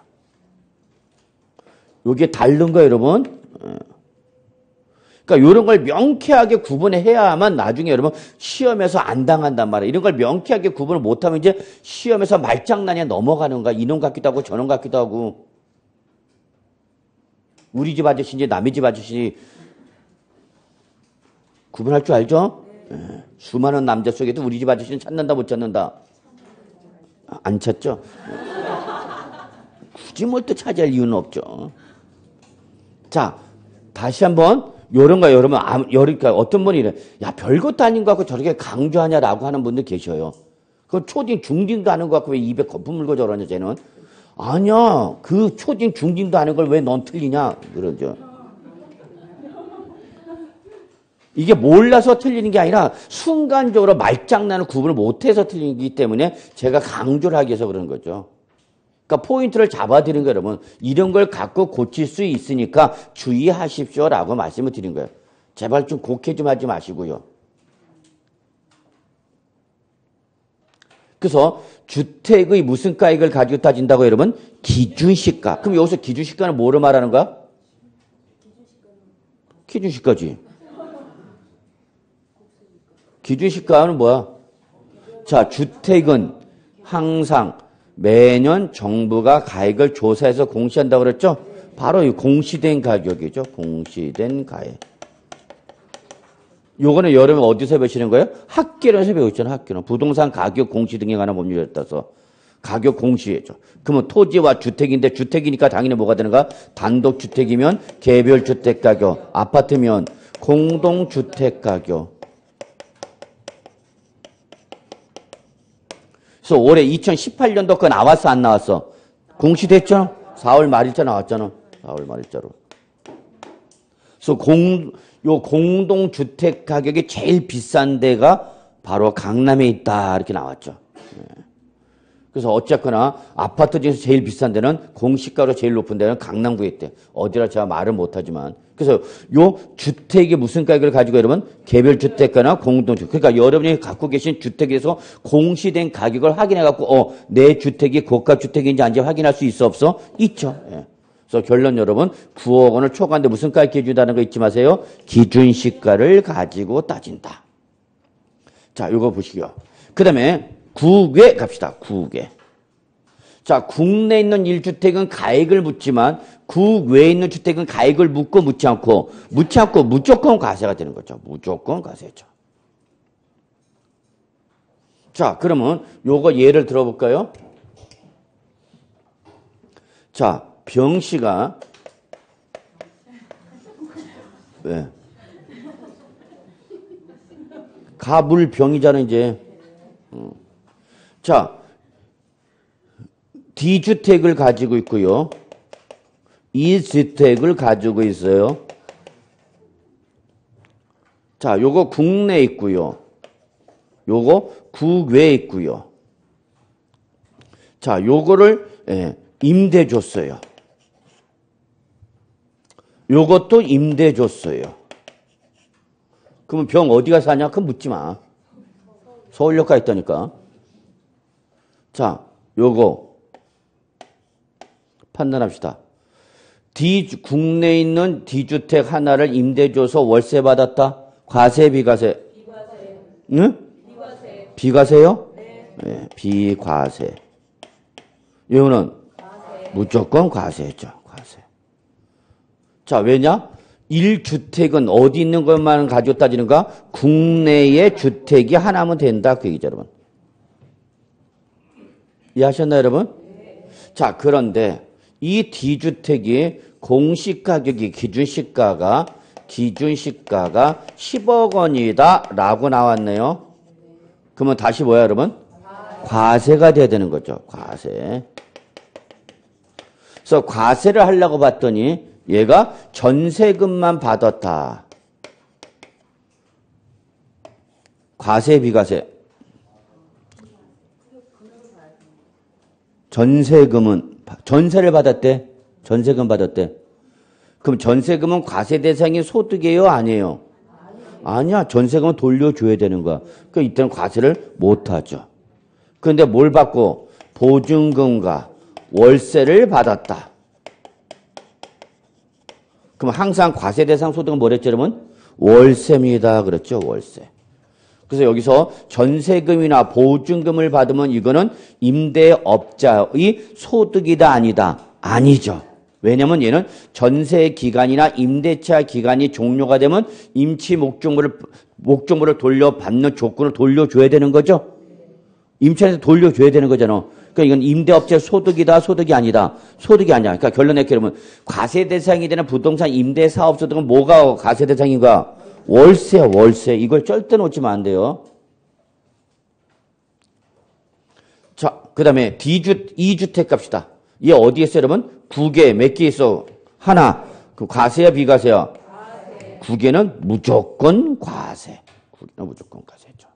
요게 다른 거예요 여러분. 그러니까 이런 걸 명쾌하게 구분해야만 나중에 여러분 시험에서 안 당한단 말이에요. 이런 걸 명쾌하게 구분을 못하면 이제 시험에서 말장난에 넘어가는 거야. 이놈 같기도 하고 저놈 같기도 하고. 우리 집 아저씨인지 남의 집 아저씨 구분할 줄 알죠? 네. 수많은 남자 속에도 우리 집 아저씨는 찾는다 못 찾는다? 안 찾죠? 굳이 뭘 또 차지할 이유는 없죠. 자, 다시 한번 요런가 여러분, 그러니까 어떤 분이 이래, 야 별것도 아닌 것 같고 저렇게 강조하냐라고 하는 분들 계셔요. 그 초딩 중딩도 아는 것 같고 왜 입에 거품 물고 저러냐 쟤는. 아니야, 그 초딩 중딩도 아는 걸 왜 넌 틀리냐 그러죠. 이게 몰라서 틀리는 게 아니라 순간적으로 말장난을 구분을 못해서 틀리기 때문에 제가 강조를 하기 위해서 그러는 거죠. 그러니까 포인트를 잡아드리는 거예요, 여러분. 이런 걸 갖고 고칠 수 있으니까 주의하십시오라고 말씀을 드린 거예요. 제발 좀 곡해 좀 하지 마시고요. 그래서 주택의 무슨 가액을 가지고 따진다고 여러분? 기준시가. 그럼 여기서 기준시가는 뭐로 말하는 거야? 기준시가지. 기준시가는 뭐야? 자, 주택은 항상 매년 정부가 가액을 조사해서 공시한다고 그랬죠? 바로 이 공시된 가격이죠. 공시된 가액. 요거는 여러분 어디서 배우시는 거예요? 학계론에서 배우잖아요. 학계론. 부동산 가격 공시 등에 관한 법률에 따라서 가격 공시죠. 그러면 토지와 주택인데 주택이니까 당연히 뭐가 되는가? 단독주택이면 개별주택 가격, 아파트면 공동주택 가격. 그래서 올해 2018년도 거 나왔어 안 나왔어? 공시됐죠? 4월 말일자 나왔잖아. 4월 말일자로. 그래서 요 공동주택 가격이 제일 비싼 데가 바로 강남에 있다 이렇게 나왔죠. 그래서 어쨌거나 아파트 중에서 제일 비싼 데는 공시가로 제일 높은 데는 강남구에 있대. 어디라 제가 말을 못하지만. 그래서 요 주택이 무슨 가격을 가지고 여러분? 개별주택가나 공동주택. 그러니까 여러분이 갖고 계신 주택에서 공시된 가격을 확인해갖고 내 주택이 고가주택인지 아닌지 확인할 수 있어 없어? 있죠. 예. 그래서 결론 여러분 9억 원을 초과하는데 무슨 가격 기준이라는 거 잊지 마세요. 기준시가를 가지고 따진다. 자, 이거 보시고요. 그 다음에 국외 갑시다. 국외. 자, 국내에 있는 1주택은 가액을 묻지만 국외에 있는 주택은 가액을 묻고 묻지 않고 무조건 과세가 되는 거죠. 무조건 과세죠. 자, 그러면 요거 예를 들어볼까요? 자, 병씨가 왜? 가물병이잖아 이제. 자, D주택을 가지고 있고요. E주택을 가지고 있어요. 자, 요거 국내에 있고요. 요거 국외에 있고요. 자, 요거를 임대 줬어요. 요것도 임대 줬어요. 그러면 병 어디가 사냐? 그럼 묻지 마. 서울역 가 있다니까. 자, 요거 판단합시다. 국내에 있는 D주택 하나를 임대 줘서 월세 받았다? 과세, 비과세? 비과세. 응? 비과세. 비과세요? 네. 네, 비과세. 이거는 과세. 무조건 과세죠. 과세. 자, 왜냐? 1주택은 어디 있는 것만 가지고 따지는가? 국내에 주택이 하나면 된다. 그 얘기죠, 여러분. 이해하셨나요, 여러분? 네. 자, 그런데 이 D주택이 공시가격이 기준시가가 10억 원이다 라고 나왔네요. 그러면 다시 뭐야, 여러분? 과세가 돼야 되는 거죠. 과세. 그래서 과세를 하려고 봤더니 얘가 전세금만 받았다. 과세, 비과세. 전세를 받았대. 전세금 받았대. 그럼 전세금은 과세 대상이 소득이에요? 아니에요? 아니야. 전세금은 돌려줘야 되는 거야. 그러니까 이때는 과세를 못하죠. 그런데 뭘 받고? 보증금과 월세를 받았다. 그럼 항상 과세 대상 소득은 뭐랬죠, 여러분? 월세입니다. 그렇죠? 월세. 그래서 여기서 전세금이나 보증금을 받으면 이거는 임대업자의 소득이다 아니다? 아니죠. 왜냐면 얘는 전세 기간이나 임대차 기간이 종료가 되면 임치 목적물을 돌려받는 조건을 돌려줘야 되는 거죠. 임차인한테 돌려줘야 되는 거잖아. 그러니까 이건 임대업자 소득이다, 소득이 아니다. 소득이 아니야. 그러니까 결론에 그러면 과세 대상이 되는 부동산 임대 사업 소득은 뭐가 과세 대상인가? 월세야, 월세. 이걸 절대 놓치면 안 돼요. 자, 그 다음에 이주택 갑시다. 얘 어디에 있어, 여러분? 9개, 몇 개 있어? 하나. 그 과세야, 비과세야? 9개는 무조건 과세. 9개는 무조건 과세죠.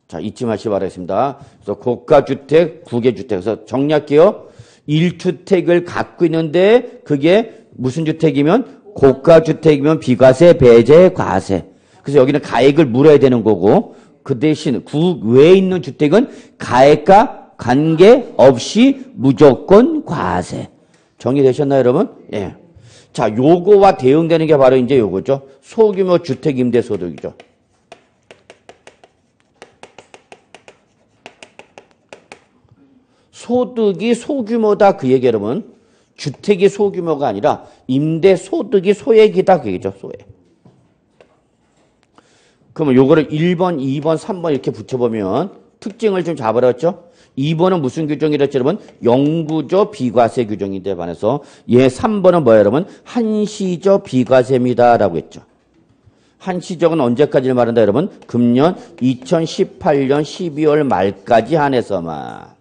자, 잊지 마시기 바라겠습니다. 그래서 고가주택, 9개 주택. 그래서 정리할게요. 1주택을 갖고 있는데 그게 무슨 주택이면? 고가주택이면 비과세, 배제, 과세. 그래서 여기는 가액을 물어야 되는 거고 그 대신 구 외에 있는 주택은 가액과 관계없이 무조건 과세. 정리되셨나요, 여러분? 예. 자, 요거와 대응되는 게 바로 이제 요거죠. 소규모 주택 임대 소득이죠. 소득이 소규모다 그 얘기 여러분. 주택이 소규모가 아니라 임대 소득이 소액이다 그 얘기죠. 소액. 그러면 요거를 1번, 2번, 3번 이렇게 붙여보면 특징을 좀 잡아놨죠. 2번은 무슨 규정이랬죠, 여러분? 영구적 비과세 규정인데 반해서 얘 3번은 뭐예요, 여러분? 한시적 비과세입니다라고 했죠. 한시적은 언제까지를 말한다, 여러분? 금년 2018년 12월 말까지 한해서만.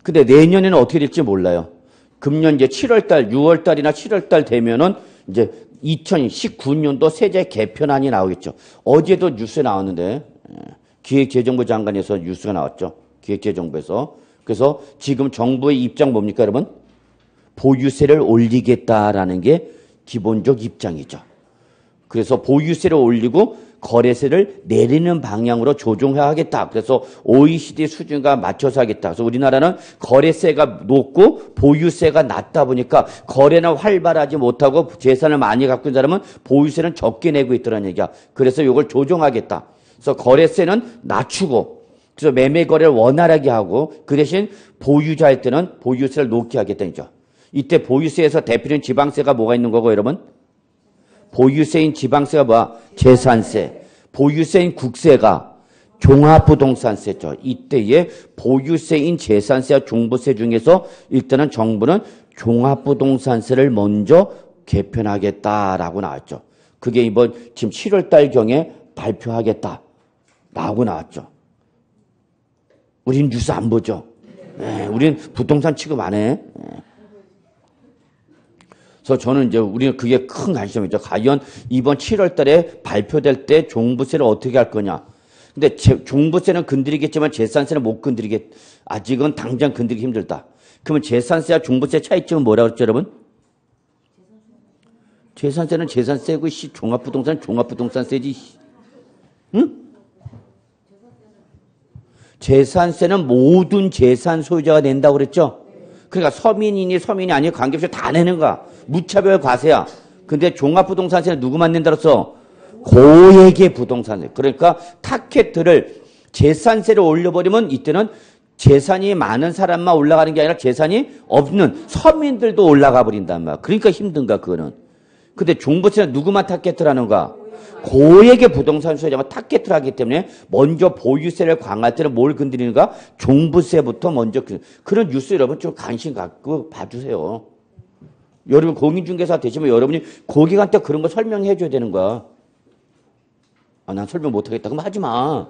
근데 내년에는 어떻게 될지 몰라요. 금년 이제 7월달, 6월달이나 7월달 되면은 이제 2019년도 세제 개편안이 나오겠죠. 어제도 뉴스에 나왔는데 기획재정부 장관에서 뉴스가 나왔죠. 기획재정부에서. 그래서 지금 정부의 입장 뭡니까, 여러분? 보유세를 올리겠다라는 게 기본적 입장이죠. 그래서 보유세를 올리고 거래세를 내리는 방향으로 조정해야겠다. 그래서 OECD 수준과 맞춰서 하겠다. 그래서 우리나라는 거래세가 높고 보유세가 낮다 보니까 거래는 활발하지 못하고 재산을 많이 갖고 있는 사람은 보유세는 적게 내고 있더라는 얘기야. 그래서 이걸 조정하겠다. 그래서 거래세는 낮추고 그래서 매매 거래를 원활하게 하고 그 대신 보유자일 때는 보유세를 높게 하겠다는 거죠. 이때 보유세에서 대표적인 지방세가 뭐가 있는 거고 여러분? 보유세인 지방세가 뭐야? 재산세. 보유세인 국세가 종합부동산세죠. 이때에 보유세인 재산세와 종부세 중에서 일단은 정부는 종합부동산세를 먼저 개편하겠다라고 나왔죠. 그게 이번 지금 7월 달경에 발표하겠다라고 나왔죠. 우린 뉴스 안 보죠. 네, 우린 부동산 취급 안 해. 네. 그래서 저는 이제 우리는 그게 큰 관심이죠. 과연 이번 7월 달에 발표될 때 종부세를 어떻게 할 거냐. 근데 종부세는 건드리겠지만 재산세는 못 건드리겠, 아직은 당장 건드리기 힘들다. 그러면 재산세와 종부세 차이점은 뭐라고 그랬죠, 여러분? 재산세는 재산세고, 종합부동산세지. 응? 재산세는 모든 재산 소유자가 낸다고 그랬죠? 그러니까 서민이니 서민이 아니니 관계없이 다 내는 거야. 무차별 과세야. 근데 종합부동산세는 누구만 낸다고 했어? 고액의 부동산세. 그러니까 타켓을 재산세를 올려버리면 이때는 재산이 많은 사람만 올라가는 게 아니라 재산이 없는 서민들도 올라가 버린단 말이야. 그러니까 힘든가 그거는. 근데 종부세는 누구만 타켓을 하는가? 고액의 부동산 소유자만 타켓을 하기 때문에 먼저 보유세를 강화할 때는 뭘 건드리는가? 종부세부터 먼저. 그런 뉴스 여러분 좀 관심 갖고 봐주세요. 여러분 공인중개사 되시면 여러분이 고객한테 그런 거 설명해 줘야 되는 거야. 아, 난 설명 못 하겠다. 그럼 하지 마.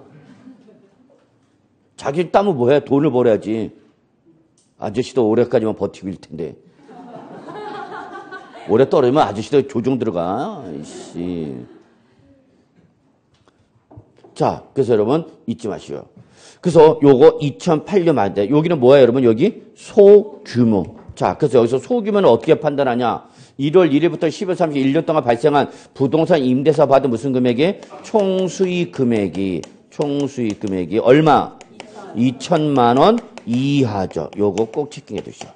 자기 땀을 뭐해? 돈을 벌어야지. 아저씨도 올해까지만 버티고 있을 텐데. 올해 떨어지면 아저씨도 조정 들어가. 이씨. 자, 그래서 여러분 잊지 마시오. 그래서 요거 2008년 말인데 여기는 뭐야 여러분? 여기 소규모. 자, 그래서 여기서 소규모는 어떻게 판단하냐? 1월 1일부터 12월 30일 1년 동안 발생한 부동산 임대사 받은 무슨 금액이? 총수익 금액이 얼마? 2천만 원 이하죠. 요거 꼭 체킹해 두시오.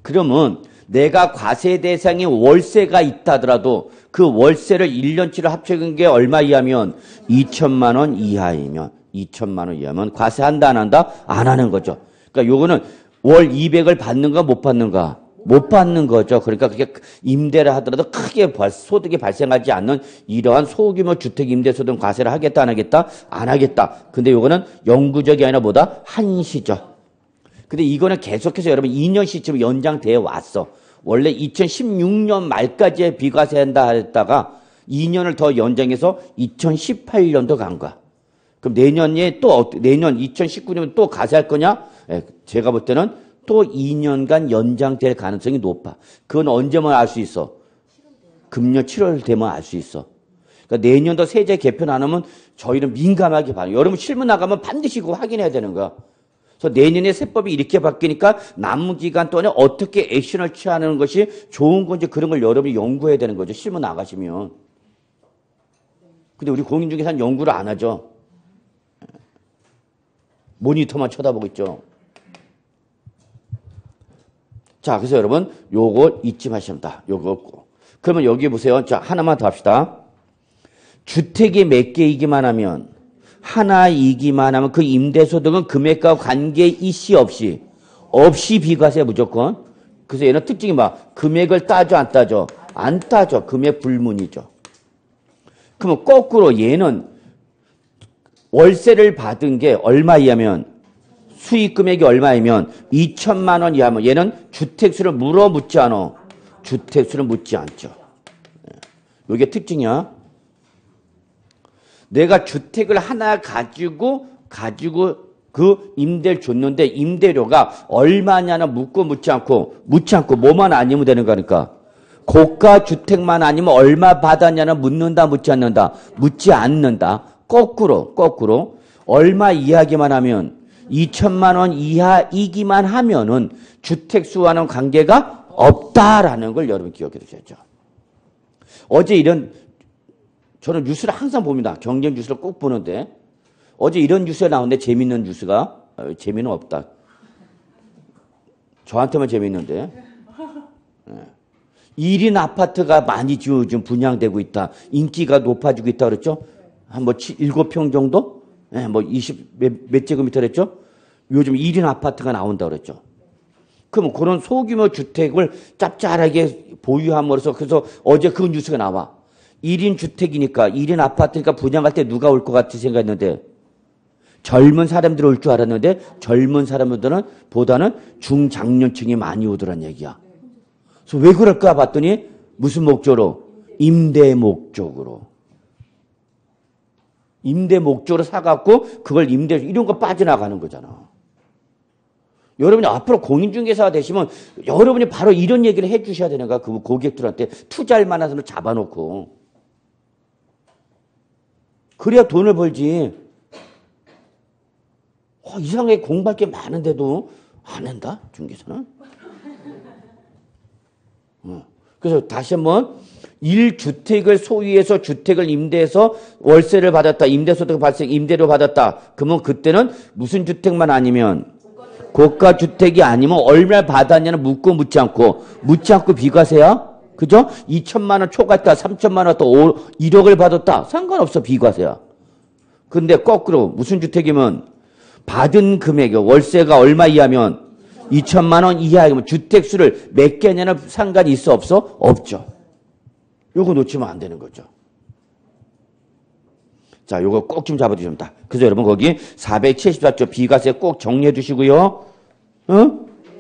그러면 내가 과세 대상이 월세가 있다 하더라도 그 월세를 1년치로 합쳐진 게 얼마 이하면 2천만 원 이하이면 2천만 원 이하면 과세한다 안 한다? 안 하는 거죠. 그러니까 요거는 월 200을 받는가 못 받는가? 못 받는 거죠. 그러니까 그게 임대를 하더라도 크게 소득이 발생하지 않는 이러한 소규모 주택 임대소득 과세를 하겠다 안 하겠다? 안 하겠다. 근데 요거는 영구적이 아니라 뭐다? 한시죠. 근데 이거는 계속해서 여러분 2년 시점 연장되어 왔어. 원래 2016년 말까지 비과세한다 했다가 2년을 더 연장해서 2018년도 간 거야. 그럼 내년에 또 내년 2019년 또 과세할 거냐? 제가 볼 때는 또 2년간 연장될 가능성이 높아. 그건 언제만 알 수 있어? 금년 7월 되면 알 수 있어. 그러니까 내년도 세제 개편 안 하면 저희는 민감하게 봐요. 여러분 실무 나가면 반드시 그거 확인해야 되는 거야. 그래서 내년에 세법이 이렇게 바뀌니까 남은 기간 동안에 어떻게 액션을 취하는 것이 좋은 건지 그런 걸 여러분이 연구해야 되는 거죠. 실무 나가시면. 근데 우리 공인중개사는 연구를 안 하죠. 모니터만 쳐다보고 있죠. 자, 그래서 여러분 요거 잊지 마십니다. 요거 없고. 그러면 여기 보세요. 자, 하나만 더 합시다. 주택이 몇 개이기만 하면 하나이기만 하면 그 임대소득은 금액과 관계 이시 없이 비과세 무조건. 그래서 얘는 특징이 막 금액을 따져 안 따져? 안 따져. 금액 불문이죠. 그러면 거꾸로 얘는 월세를 받은 게 얼마 이하면 수익 금액이 얼마이면 2천만 원 이하면 얘는 주택수를 묻지 않아. 주택수를 묻지 않죠. 이게 특징이야. 내가 주택을 하나 가지고 그 임대를 줬는데 임대료가 얼마냐는 묻지 않고 뭐만 아니면 되는 거니까. 고가 주택만 아니면 얼마 받았냐는 묻지 않는다. 거꾸로 얼마 이하기만 하면 2천만 원 이하이기만 하면은 주택수와는 관계가 없다라는 걸 여러분 기억해 두셔야죠. 어제 저는 뉴스를 항상 봅니다. 경제 뉴스를 꼭 보는데 어제 이런 뉴스가 나오는데 재밌는 뉴스가 재미는 없다. 저한테만 재밌는데 1인 아파트가 많이 요즘 분양되고 있다. 인기가 높아지고 있다 그랬죠. 한 7평 정도? 네, 20 몇 제곱미터랬죠? 요즘 1인 아파트가 나온다 그랬죠. 그럼 그런 소규모 주택을 짭짤하게 보유함으로써 그래서 어제 그 뉴스가 나와. 1인 주택이니까 1인 아파트니까 분양할 때 누가 올 것 같이 생각했는데 젊은 사람들이 올 줄 알았는데 젊은 사람들은 보다는 중장년층이 많이 오더란 얘기야. 그래서 왜 그럴까 봤더니 무슨 목적으로? 임대 목적으로. 임대 목적으로 사갖고 그걸 이런 거 빠져나가는 거잖아. 여러분이 앞으로 공인중개사가 되시면 여러분이 바로 이런 얘기를 해 주셔야 되는 거야. 그 고객들한테 투자할 만한 사람을 잡아놓고. 그래야 돈을 벌지. 이상하게 공부할 게 많은데도 안 한다, 중개사는. 그래서 다시 한번 1주택을 소유해서 주택을 임대해서 월세를 받았다. 임대소득 발생, 임대료 받았다. 그러면 그때는 무슨 주택만 아니면 고가주택이 아니면 얼마 받았냐는 묻지 않고 비과세야. 그죠? 2천만 원 초과했다. 3천만 원 또 1억을 받았다. 상관없어. 비과세야. 근데 거꾸로 무슨 주택이면 받은 금액이 월세가 얼마 이하면 2천만 원 이하이면 주택수를 몇 개냐는 상관이 있어 없어? 없죠. 요거 놓치면 안 되는 거죠. 자, 요거 꼭 좀 잡아주십니다. 그래서 여러분 거기 474조 비과세 꼭 정리해 주시고요.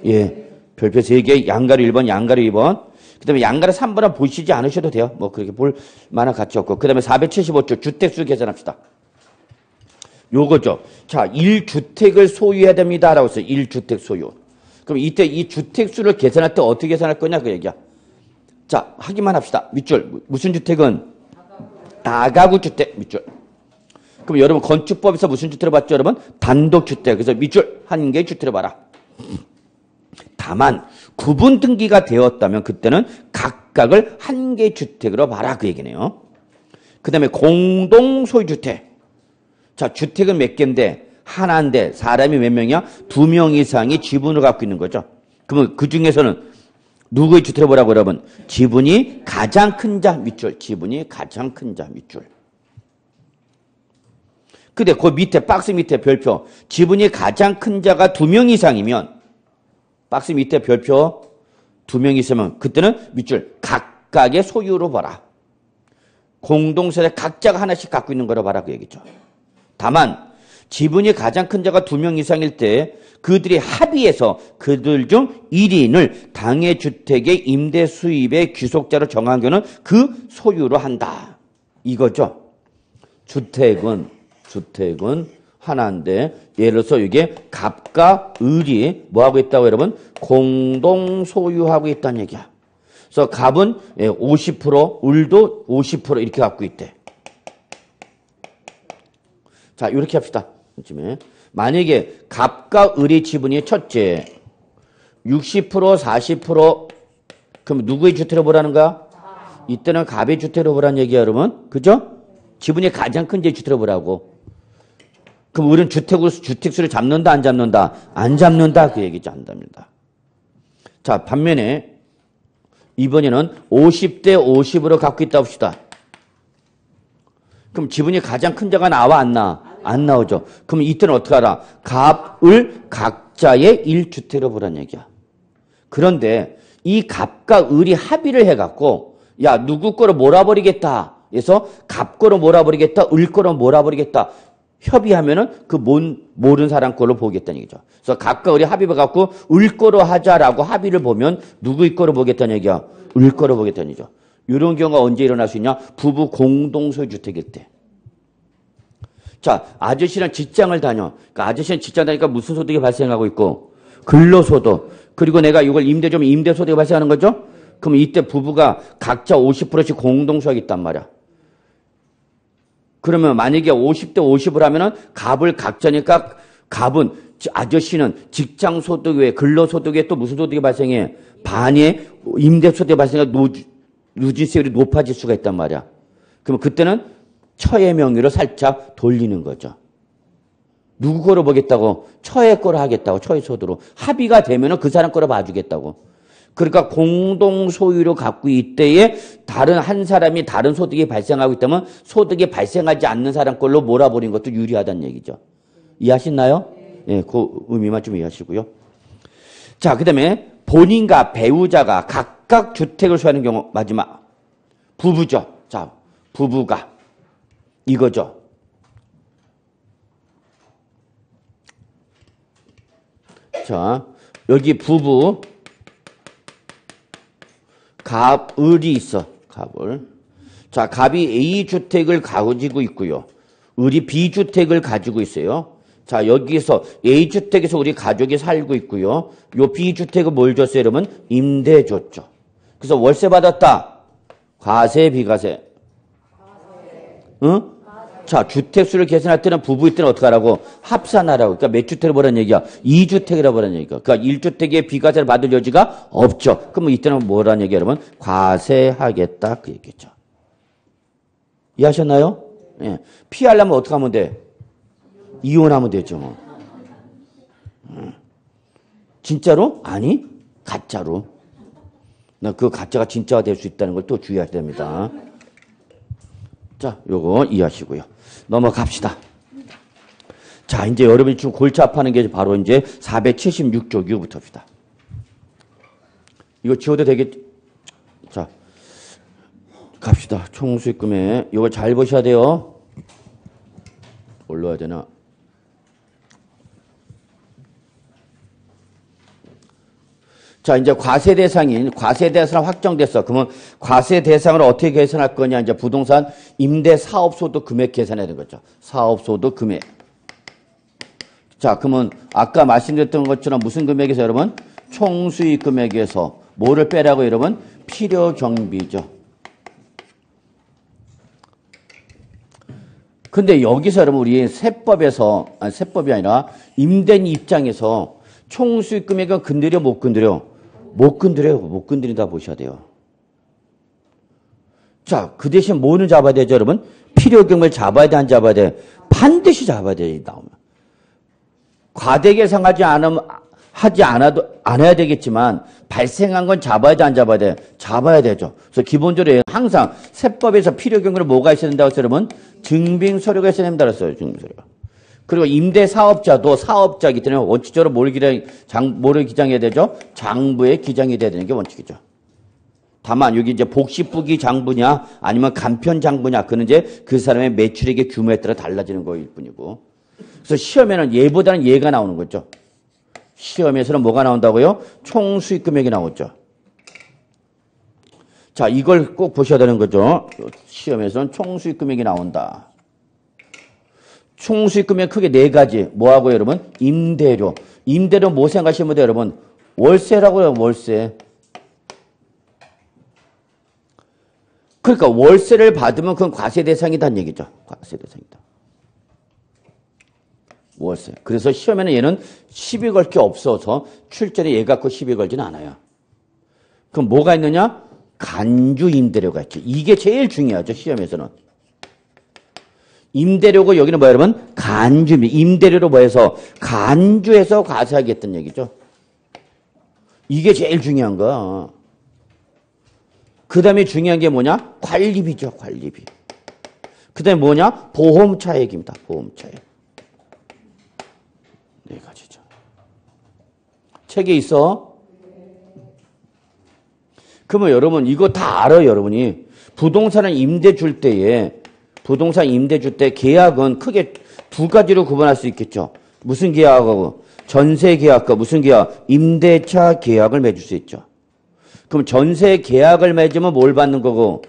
예. 별표 3개, 양가로 1번, 양가로 2번. 그 다음에 양가로 3번은 보시지 않으셔도 돼요. 그렇게 볼 만한 가치 없고. 그 다음에 475조 주택수 계산합시다. 요거죠. 자, 1주택을 소유해야 됩니다. 라고 했어요. 1주택 소유. 그럼 이때 이 주택수를 계산할 때 어떻게 계산할 거냐 그 얘기야. 자, 하기만 합시다. 밑줄. 무슨 주택은? 다가구 주택. 밑줄. 그럼 여러분 건축법에서 무슨 주택을 봤죠, 여러분? 단독주택. 그래서 밑줄 한 개 주택을 봐라. 다만 구분 등기가 되었다면 그때는 각각을 한 개 주택으로 봐라 그 얘기네요. 그 다음에 공동소유주택. 자, 주택은 몇 개인데 하나인데 사람이 몇 명이야? 2명 이상이 지분을 갖고 있는 거죠. 그러면 그 중에서는 누구의 주택을 보라고 여러분? 지분이 가장 큰 자 밑줄. 지분이 가장 큰 자 밑줄. 근데 그 밑에 박스 밑에 별표 지분이 가장 큰 자가 2명 이상이면 박스 밑에 별표 2명 있으면 그때는 밑줄 각각의 소유로 봐라. 공동세대 각자가 하나씩 갖고 있는 거로 봐라 그 얘기죠. 다만 지분이 가장 큰 자가 2명 이상일 때 그들이 합의해서 그들 중 1인을 당해 주택의 임대 수입의 귀속자로 정한 경우는 그 소유로 한다. 이거죠. 주택은 하나인데 예를 들어서 이게 갑과 을이 뭐하고 있다고 여러분? 공동 소유하고 있다는 얘기야. 그래서 갑은 50%, 을도 50% 이렇게 갖고 있대. 자, 이렇게 합시다. 만약에 갑과 을의 지분이 첫째 60%, 40% 그럼 누구의 주택으로 보라는 거야? 이때는 갑의 주택으로 보라는 얘기야, 여러분. 그죠? 지분이 가장 큰 제 주택으로 보라고. 그럼 우리는 주택수를 잡는다, 안 잡는다? 안 잡는다. 그 얘기죠. 안 잡는다. 자, 반면에 이번에는 50대 50으로 갖고 있다 봅시다. 그럼 지분이 가장 큰 자가 나와, 안 나와? 안 나오죠. 그럼 이때는 어떻게 하라? 갑, 을 각자의 1주택으로 보라는 얘기야. 그런데 이 갑과 을이 합의를 해갖고 야, 누구 거로 몰아버리겠다. 그래서 갑 거로 몰아버리겠다. 을 거로 몰아버리겠다. 협의하면은 그 모르는 사람 거로 보겠다는 얘기죠. 그래서 갑과 을이 합의해 갖고 을 거로 하자라고 합의를 보면 누구의 거로 보겠다는 얘기야? 을 거로 보겠다는 얘기죠. 이런 경우가 언제 일어날 수 있냐? 부부 공동소유 주택일 때. 자, 아저씨는 직장을 다녀. 그러니까 아저씨는 직장 다니니까 무슨 소득이 발생하고 있고? 근로소득. 그리고 내가 이걸 임대소득이 발생하는 거죠? 그럼 이때 부부가 각자 50%씩 공동소유가 있단 말이야. 그러면 만약에 50대 50을 하면은 갑을 각자니까 갑은 아저씨는 직장 소득 외에 근로소득 외에 또 무슨 소득이 발생해? 반의 임대소득이 발생해 누진세율이 높아질 수가 있단 말이야. 그러면 그때는 처의 명의로 살짝 돌리는 거죠. 누구 거로 보겠다고? 처의 거로 하겠다고. 처의 소득으로. 합의가 되면은 그 사람 거로 봐주겠다고. 그러니까 공동 소유로 갖고 있때에 다른 한 사람이 다른 소득이 발생하고 있다면 소득이 발생하지 않는 사람 걸로 몰아버리는 것도 유리하다는 얘기죠. 이해하시나요? 예, 그 의미만 좀 이해하시고요. 자, 그다음에 본인과 배우자가 각각 주택을 소유하는 경우 마지막 부부죠. 자, 부부가 이거죠. 자, 여기 부부 갑, 을이 있어. 갑을. 자, 갑이 A주택을 가지고 있고요. 을이 B주택을 가지고 있어요. 자, 여기서 A주택에서 우리 가족이 살고 있고요. 요 B주택은 뭘 줬어요, 여러분? 임대 줬죠. 그래서 월세 받았다. 과세, 비과세. 응? 자, 주택수를 계산할 때는 부부일 때는 어떻게 하라고? 합산하라고. 그러니까 몇 주택을 보라는 얘기야? 2주택이라고 보라는 얘기야. 그러니까 1주택에 비과세를 받을 여지가 없죠. 그럼 이때는 뭐라는 얘기야, 여러분? 과세하겠다. 그 얘기죠. 이해하셨나요? 예. 피하려면 어떻게 하면 돼? 이혼하면 되죠. 뭐. 진짜로? 아니, 가짜로. 그 가짜가 진짜가 될 수 있다는 걸 또 주의하셔야 됩니다. 자, 요거 이해하시고요. 넘어갑시다. 자, 이제 여러분이 지금 골치 아파하는 게 바로 이제 476조 이거부터 합시다. 이거 지워도 되겠지? 자, 갑시다. 총수입금액. 이거 잘 보셔야 돼요. 올라와야 되나? 자, 이제 과세 대상인 과세 대상 확정됐어. 그러면 과세 대상을 어떻게 계산할 거냐? 이제 부동산 임대 사업소득 금액 계산해야 되는 거죠. 사업소득 금액. 자, 그러면 아까 말씀드렸던 것처럼 무슨 금액에서 여러분? 총수익 금액에서 뭐를 빼라고 여러분? 필요 경비죠. 근데 여기서 여러분 우리 세법에서 세법이 아니라 임대인 입장에서 총수익 금액은 건드려 못 건드려? 못 건드려요. 못 건드린다 보셔야 돼요. 자, 그 대신 뭐는 잡아야 되죠, 여러분? 필요금을 잡아야 돼, 안 잡아야 돼? 반드시 잡아야 돼, 나오면. 과대 계상하지 하지 안 해야 되겠지만 발생한 건 잡아야 돼, 안 잡아야 돼? 잡아야 되죠. 그래서 기본적으로 항상 세법에서 필요 경우는 뭐가 있어야 된다고 했어요, 여러분? 증빙 서류가 있어야 된다고 했어요, 증빙 서류가. 그리고 임대 사업자도 사업자이기 때문에 원칙적으로 뭐를 기장해야 되죠? 장부에 기장이 돼야 되는 게 원칙이죠. 다만 여기 이제 복식부기 장부냐 아니면 간편 장부냐 그는 이제 그 사람의 매출액의 규모에 따라 달라지는 거일 뿐이고. 그래서 시험에는 얘보다는 얘가 나오는 거죠. 시험에서는 뭐가 나온다고요? 총 수익 금액이 나오죠. 자, 이걸 꼭 보셔야 되는 거죠. 시험에서는 총 수익 금액이 나온다. 총 수익 금액 크게 네 가지. 뭐하고 여러분? 임대료. 임대료 뭐 생각하시면 돼요, 여러분? 월세라고요, 월세. 그러니까 월세를 받으면 그건 과세 대상이다는 얘기죠. 과세 대상이다. 월세. 그래서 시험에는 얘는 시비 걸 게 없어서 출전에 얘 갖고 시비 걸지는 않아요. 그럼 뭐가 있느냐? 간주 임대료가 있죠. 이게 제일 중요하죠. 시험에서는. 임대료고 여기는 뭐야 여러분? 간주. 임대료로 뭐 해서 간주해서 과세하겠다는 얘기죠. 이게 제일 중요한 거야. 그 다음에 중요한 게 뭐냐? 관리비죠. 관리비. 그 다음에 뭐냐? 보험차액입니다. 보험차액. 네 가지죠. 책에 있어? 그러면 여러분 이거 다 알아요. 여러분이. 부동산을 임대 줄 때에 부동산 임대 줄 때 계약은 크게 두 가지로 구분할 수 있겠죠. 무슨 계약하고? 전세 계약과 무슨 계약? 임대차 계약을 맺을 수 있죠. 그럼 전세 계약을 맺으면 뭘 받는 거고?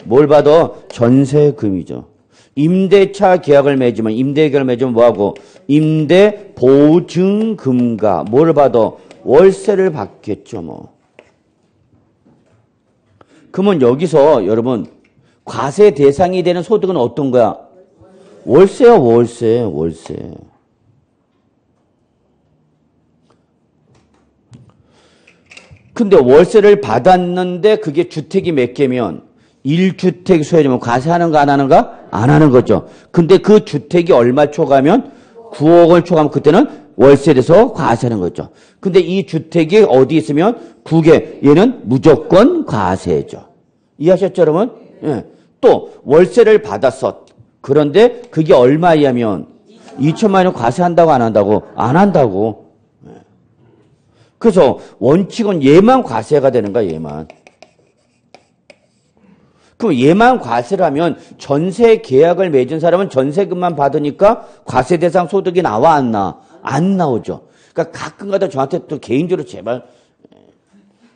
뭘 받아? 전세금이죠. 임대차 계약을 맺으면 임대 계약을 맺으면 뭐하고? 임대 보증금과 뭘 받아? 월세를 받겠죠. 뭐. 그러면 여기서 여러분 과세 대상이 되는 소득은 어떤 거야? 월세야, 월세, 월세. 근데 월세를 받았는데 그게 주택이 몇 개면 1주택 소유자면 과세하는가 안 하는가? 안 하는 거죠. 근데 그 주택이 얼마 초과하면 9억을 초과하면 그때는 월세에 대해서 과세하는 거죠. 근데 이 주택이 어디 있으면 9개 얘는 무조건 과세죠. 이해하셨죠 여러분? 예. 또 월세를 받았어. 그런데 그게 얼마냐면 2천만 원 과세한다고 안 한다고? 안 한다고. 그래서 원칙은 얘만 과세가 되는 거야, 얘만. 그럼 얘만 과세를 하면 전세 계약을 맺은 사람은 전세금만 받으니까 과세 대상 소득이 나와 안 나? 안 나오죠. 그러니까 가끔가다 저한테 또 개인적으로 제발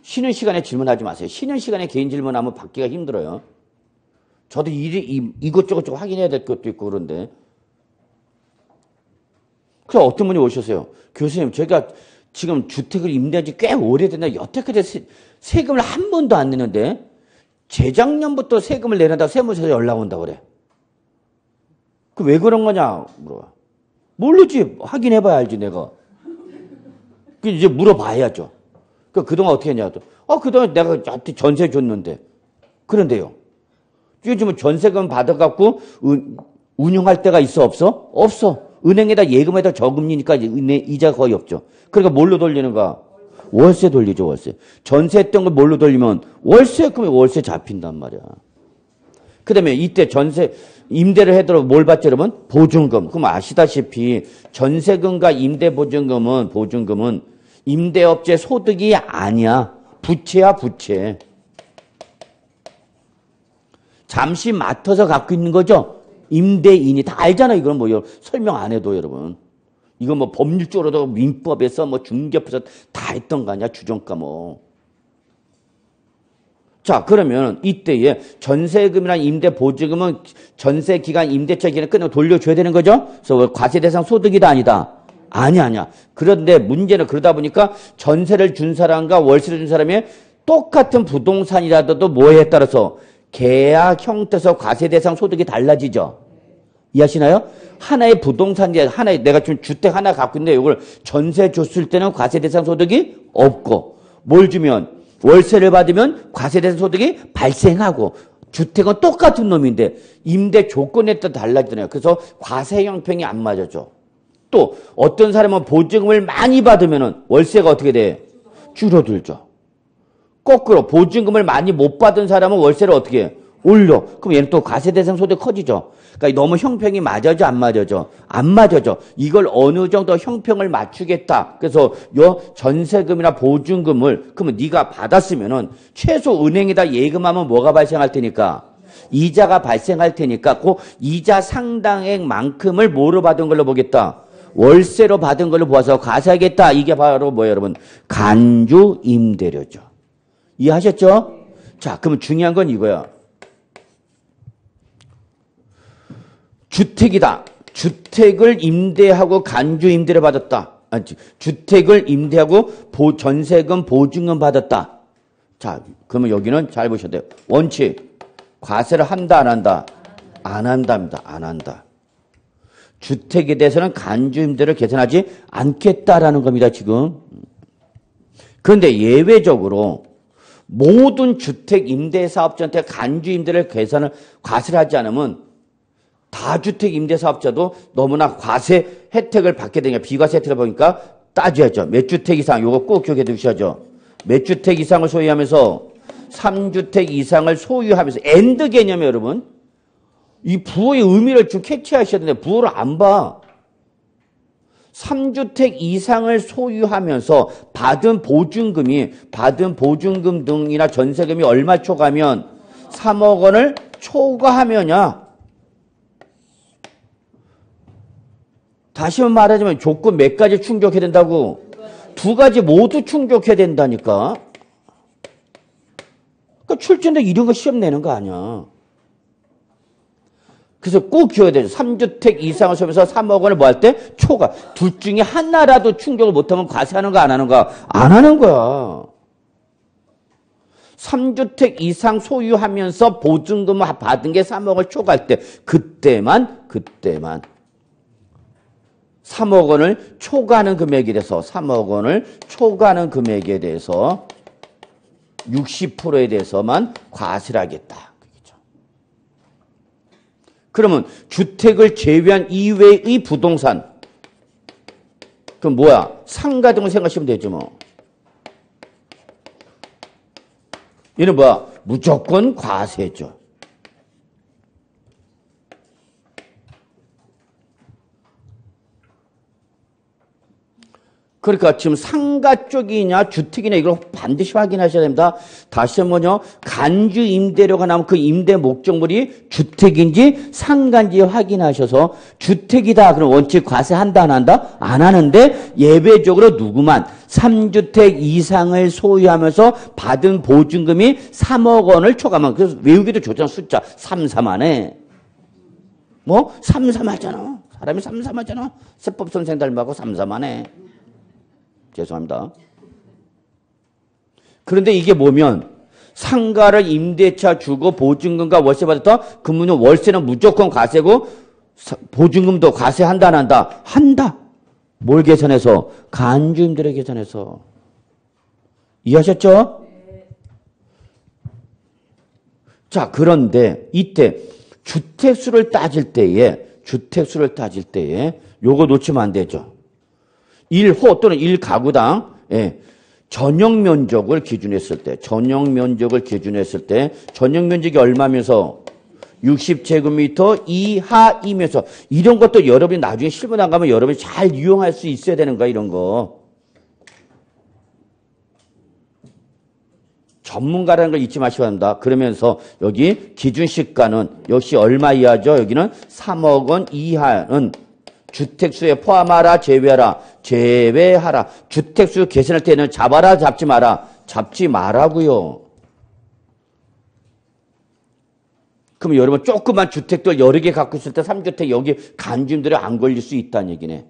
쉬는 시간에 질문하지 마세요. 쉬는 시간에 개인 질문하면 받기가 힘들어요. 저도 이것저것 좀 확인해야 될 것도 있고 그런데. 그래서 어떤 분이 오셨어요. 교수님, 제가 지금 주택을 임대한 지 꽤 오래됐는데 여태까지 세금을 한 번도 안 내는데 재작년부터 세금을 내는다고 세무서에서 연락 온다고 그래. 그 왜 그런 거냐 물어봐. 모르지. 확인해봐야 알지 내가. 그 이제 물어봐야죠. 그동안 어떻게 했냐. 그동안 내가 전세 줬는데. 그런데요. 요즘은 전세금 받아갖고 운용할 때가 있어 없어? 없어. 은행에다 예금에다 저금리니까 이자가 거의 없죠. 그러니까 뭘로 돌리는가? 월세 돌리죠, 월세. 전세했던 걸 뭘로 돌리면 월세, 그러면 월세 잡힌단 말이야. 그 다음에 이때 전세, 임대를 하더라도 뭘 받죠, 여러분? 보증금. 그럼 아시다시피 전세금과 임대보증금은, 보증금은 임대업체 소득이 아니야. 부채야, 부채. 잠시 맡아서 갖고 있는 거죠? 임대인이. 다 알잖아요. 이건 뭐 설명 안 해도 여러분. 이건 뭐 법률적으로도 민법에서 뭐 중개법에서 다 했던 거 아니야? 주정가 뭐. 자, 그러면 이때에 전세금이나 임대보증금은 전세기간, 임대차 기간을 끝내고 돌려줘야 되는 거죠? 그래서 과세 대상 소득이다 아니다? 아니야. 그런데 문제는 그러다 보니까 전세를 준 사람과 월세를 준 사람이 똑같은 부동산이라도 뭐에 따라서 계약 형태에서 과세 대상 소득이 달라지죠. 이해하시나요? 하나의 부동산이 하나의 내가 지금 주택 하나 갖고 있는데 이걸 전세 줬을 때는 과세 대상 소득이 없고 뭘 주면 월세를 받으면 과세 대상 소득이 발생하고 주택은 똑같은 놈인데 임대 조건에 따라 달라지잖아요. 그래서 과세 형평이 안 맞아져. 또 어떤 사람은 보증금을 많이 받으면은 월세가 어떻게 돼? 줄어들죠. 거꾸로 보증금을 많이 못 받은 사람은 월세를 어떻게 해? 올려. 그럼 얘는 또 과세 대상 소득 커지죠. 그러니까 너무 형평이 맞아져 안 맞아져? 안 맞아져. 이걸 어느 정도 형평을 맞추겠다. 그래서 요 전세금이나 보증금을 그러면 네가 받았으면은 최소 은행에다 예금하면 뭐가 발생할 테니까? 이자가 발생할 테니까 그 이자 상당액만큼을 뭐로 받은 걸로 보겠다? 월세로 받은 걸로 보아서 과세하겠다. 이게 바로 뭐예요, 여러분? 간주 임대료죠. 이해하셨죠? 자, 그러면 중요한 건 이거야. 주택이다. 주택을 임대하고 간주 임대를 받았다. 아니, 주택을 임대하고 전세금 보증금 받았다. 자, 그러면 여기는 잘 보셔야 돼요. 원칙. 과세를 한다, 안 한다? 안 한답니다. 안 한다. 주택에 대해서는 간주 임대를 계산하지 않겠다라는 겁니다, 지금. 그런데 예외적으로 모든 주택 임대 사업자한테 간주 임대를 과세를 하지 않으면 다주택 임대 사업자도 너무나 과세 혜택을 받게 되니까 비과세 혜택을 보니까 따져야죠. 몇 주택 이상, 요거 꼭 기억해 두셔야죠. 몇 주택 이상을 소유하면서 3주택 이상을 소유하면서 엔드 개념이에요, 여러분. 이 부호의 의미를 좀 캐치하셔야 되는데 부호를 안 봐. 3주택 이상을 소유하면서 받은 보증금 등이나 전세금이 얼마 초과하면 3억 원을 초과하면야. 다시 말하자면 조건 몇 가지 충족해야 된다고? 두 가지 모두 충족해야 된다니까. 그러니까 출전도 이런 거 시험 내는 거 아니야. 그래서 꼭 기억해야 되죠. 3주택 이상을 소유해서 3억 원을 뭐 할 때? 초과. 둘 중에 하나라도 충족을 못하면 과세하는 거 안 하는 거야? 안 하는 거야. 3주택 이상 소유하면서 보증금을 받은 게 3억을 초과할 때 그때만 3억 원을 초과하는 금액에 대해서 3억 원을 초과하는 금액에 대해서 60%에 대해서만 과세를 하겠다. 그러면 주택을 제외한 이외의 부동산 그럼 뭐야? 상가 등을 생각하시면 되죠 뭐. 얘는 뭐야? 무조건 과세죠. 그러니까 지금 상가 쪽이냐 주택이냐 이걸 반드시 확인하셔야 됩니다. 다시 한번요. 간주 임대료가 나오면 그 임대 목적물이 주택인지 상가인지 확인하셔서 주택이다. 그럼 원칙 과세한다 안 한다? 안 하는데 예외적으로 누구만 3주택 이상을 소유하면서 받은 보증금이 3억 원을 초과하면 그래서 외우기도 좋잖아. 숫자 3,3하네. 뭐? 3,3하잖아. 사람이 3,3하잖아. 세법 선생 닮아고 3,3하네. 죄송합니다. 그런데 이게 뭐면 상가를 임대차 주고 보증금과 월세 받았다? 그러면 월세는 무조건 과세고 보증금도 과세한다 안 한다? 한다. 뭘 계산해서? 간주임대를 계산해서. 이해하셨죠? 자, 그런데 이때 주택수를 따질 때에 요거 놓치면 안 되죠. 1호 또는 1가구당 전용 면적을 기준했을 때 전용 면적이 얼마면서 60제곱미터 이하이면서 이런 것도 여러분이 나중에 실무 나가면 여러분이 잘 이용할 수 있어야 되는 거야. 이런 거. 전문가라는 걸 잊지 마시기 바랍니다. 그러면서 여기 기준시가는 역시 얼마 이하죠? 여기는 3억 원 이하는 주택수에 포함하라, 제외하라. 제외하라. 주택수 계산할 때는 잡아라, 잡지 마라. 잡지 마라고요. 그럼 여러분 조그만 주택들 여러 개 갖고 있을 때 3주택 여기 간주임대료 안 걸릴 수 있다는 얘기네.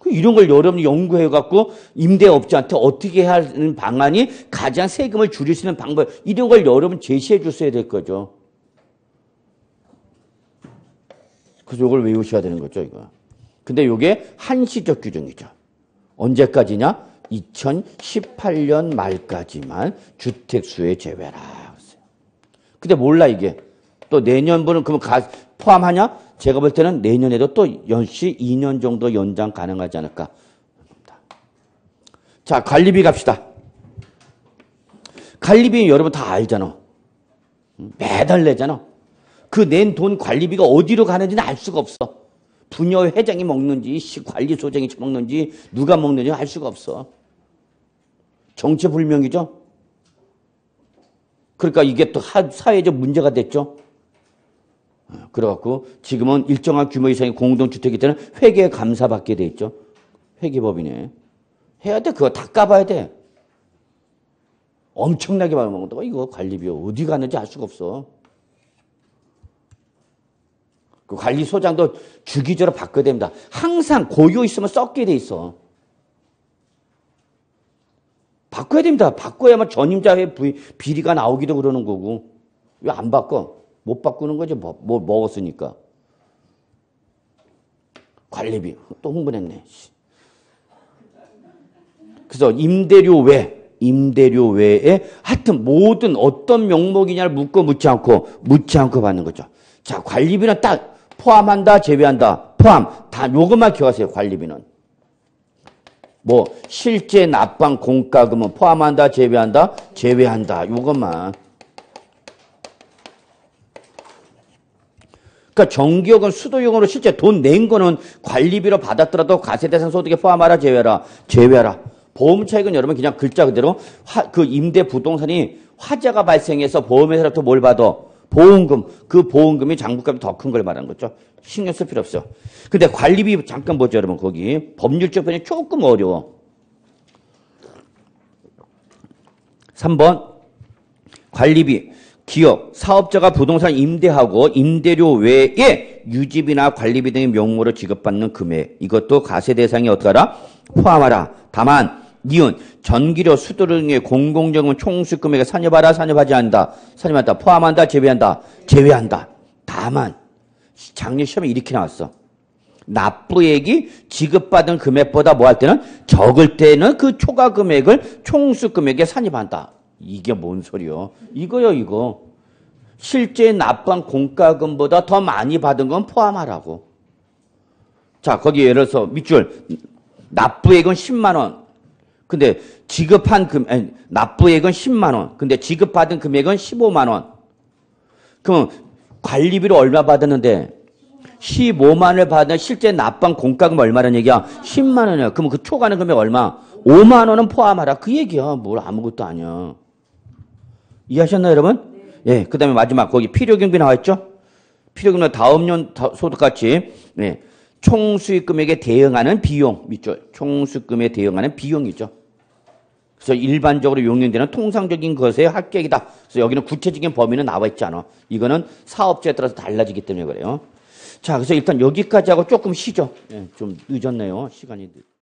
이런 걸 여러분이 연구해갖고 임대업자한테 어떻게 하는 방안이 가장 세금을 줄일 수 있는 방법 이런 걸 여러분 제시해 줬어야 될 거죠. 그래서 이걸 외우셔야 되는 거죠, 이거. 근데 이게 한시적 규정이죠. 언제까지냐? 2018년 말까지만 주택수에 제외라. 근데 몰라, 이게. 또 내년부는 그러면 포함하냐? 제가 볼 때는 내년에도 또 연시 2년 정도 연장 가능하지 않을까. 자, 관리비 갑시다. 관리비 여러분 다 알잖아. 매달 내잖아. 그 낸 돈 관리비가 어디로 가는지는 알 수가 없어. 부녀 회장이 먹는지 관리소장이 먹는지 누가 먹는지 알 수가 없어. 정체불명이죠. 그러니까 이게 또 사회적 문제가 됐죠. 그래갖고 지금은 일정한 규모 이상의 공동주택이 때는 회계 감사받게 돼 있죠. 회계법인에. 해야 돼. 그거 다 까봐야 돼. 엄청나게 많이 먹는다고 이거 관리비 어디 가는지 알 수가 없어. 그 관리소장도 주기적으로 바꿔야 됩니다. 항상 고유 있으면 썩게 돼 있어. 바꿔야 됩니다. 바꿔야만 전임자회 비리가 나오기도 그러는 거고. 왜 안 바꿔? 못 바꾸는 거지. 뭐 먹었으니까. 관리비. 또 흥분했네. 그래서 임대료 외에 하여튼 모든 어떤 명목이냐를 묻지 않고 받는 거죠. 자, 관리비는 딱 포함한다, 제외한다. 포함. 다 요것만 기억하세요. 관리비는. 뭐 실제 납방 공과금은 포함한다, 제외한다. 요것만. 그러니까 정기요금, 수도요금으로 실제 돈 낸 거는 관리비로 받았더라도 과세대상 소득에 포함하라, 제외하라. 보험차익은 여러분 그냥 글자 그대로 그 임대 부동산이 화재가 발생해서 보험회사로부터 뭘 받아? 보험금. 그 보험금이 장부값이 더 큰 걸 말하는 거죠. 신경 쓸 필요 없어. 근데 관리비 잠깐 보죠, 여러분. 거기 법률적 편이 조금 어려워. 3번 관리비. 기업, 사업자가 부동산 임대하고 임대료 외에 유지비나 관리비 등의 명목으로 지급받는 금액. 이것도 과세 대상에 어떡하라? 포함하라. 다만 니은 전기료, 수도료 등의 공공요금 총수 금액에 산입하라, 산입하지 않는다. 산입한다. 포함한다, 제외한다. 다만 작년 시험에 이렇게 나왔어. 납부액이 지급받은 금액보다 뭐 할 때는 적을 때는 그 초과 금액을 총수 금액에 산입한다. 이게 뭔 소리요? 이거요, 이거. 실제 납부한 공과금보다 더 많이 받은 건 포함하라고. 자, 거기 예를 들어서 밑줄. 납부액은 10만 원. 근데 납부액은 10만 원. 근데 지급받은 금액은 15만 원. 그럼 관리비로 얼마 받았는데 15만 원을 받은 실제 납부한 공과금 얼마라는 얘기야? 10만 원이야. 그럼 그 초과하는 금액 얼마? 5만 원은 포함하라. 그 얘기야. 뭘 아무것도 아니야. 이해하셨나요, 여러분? 예. 그 다음에 마지막 거기 필요경비 나와 있죠? 필요경비는 다음 년 소득같이 예. 총수익 금액에 대응하는 비용, 밑줄. 총수익금에 대응하는 비용이죠. 그래서 일반적으로 용역되는 통상적인 것의 합격이다. 그래서 여기는 구체적인 범위는 나와 있지 않아. 이거는 사업자에 따라서 달라지기 때문에 그래요. 자, 그래서 일단 여기까지 하고 조금 쉬죠. 예, 좀 늦었네요. 시간이.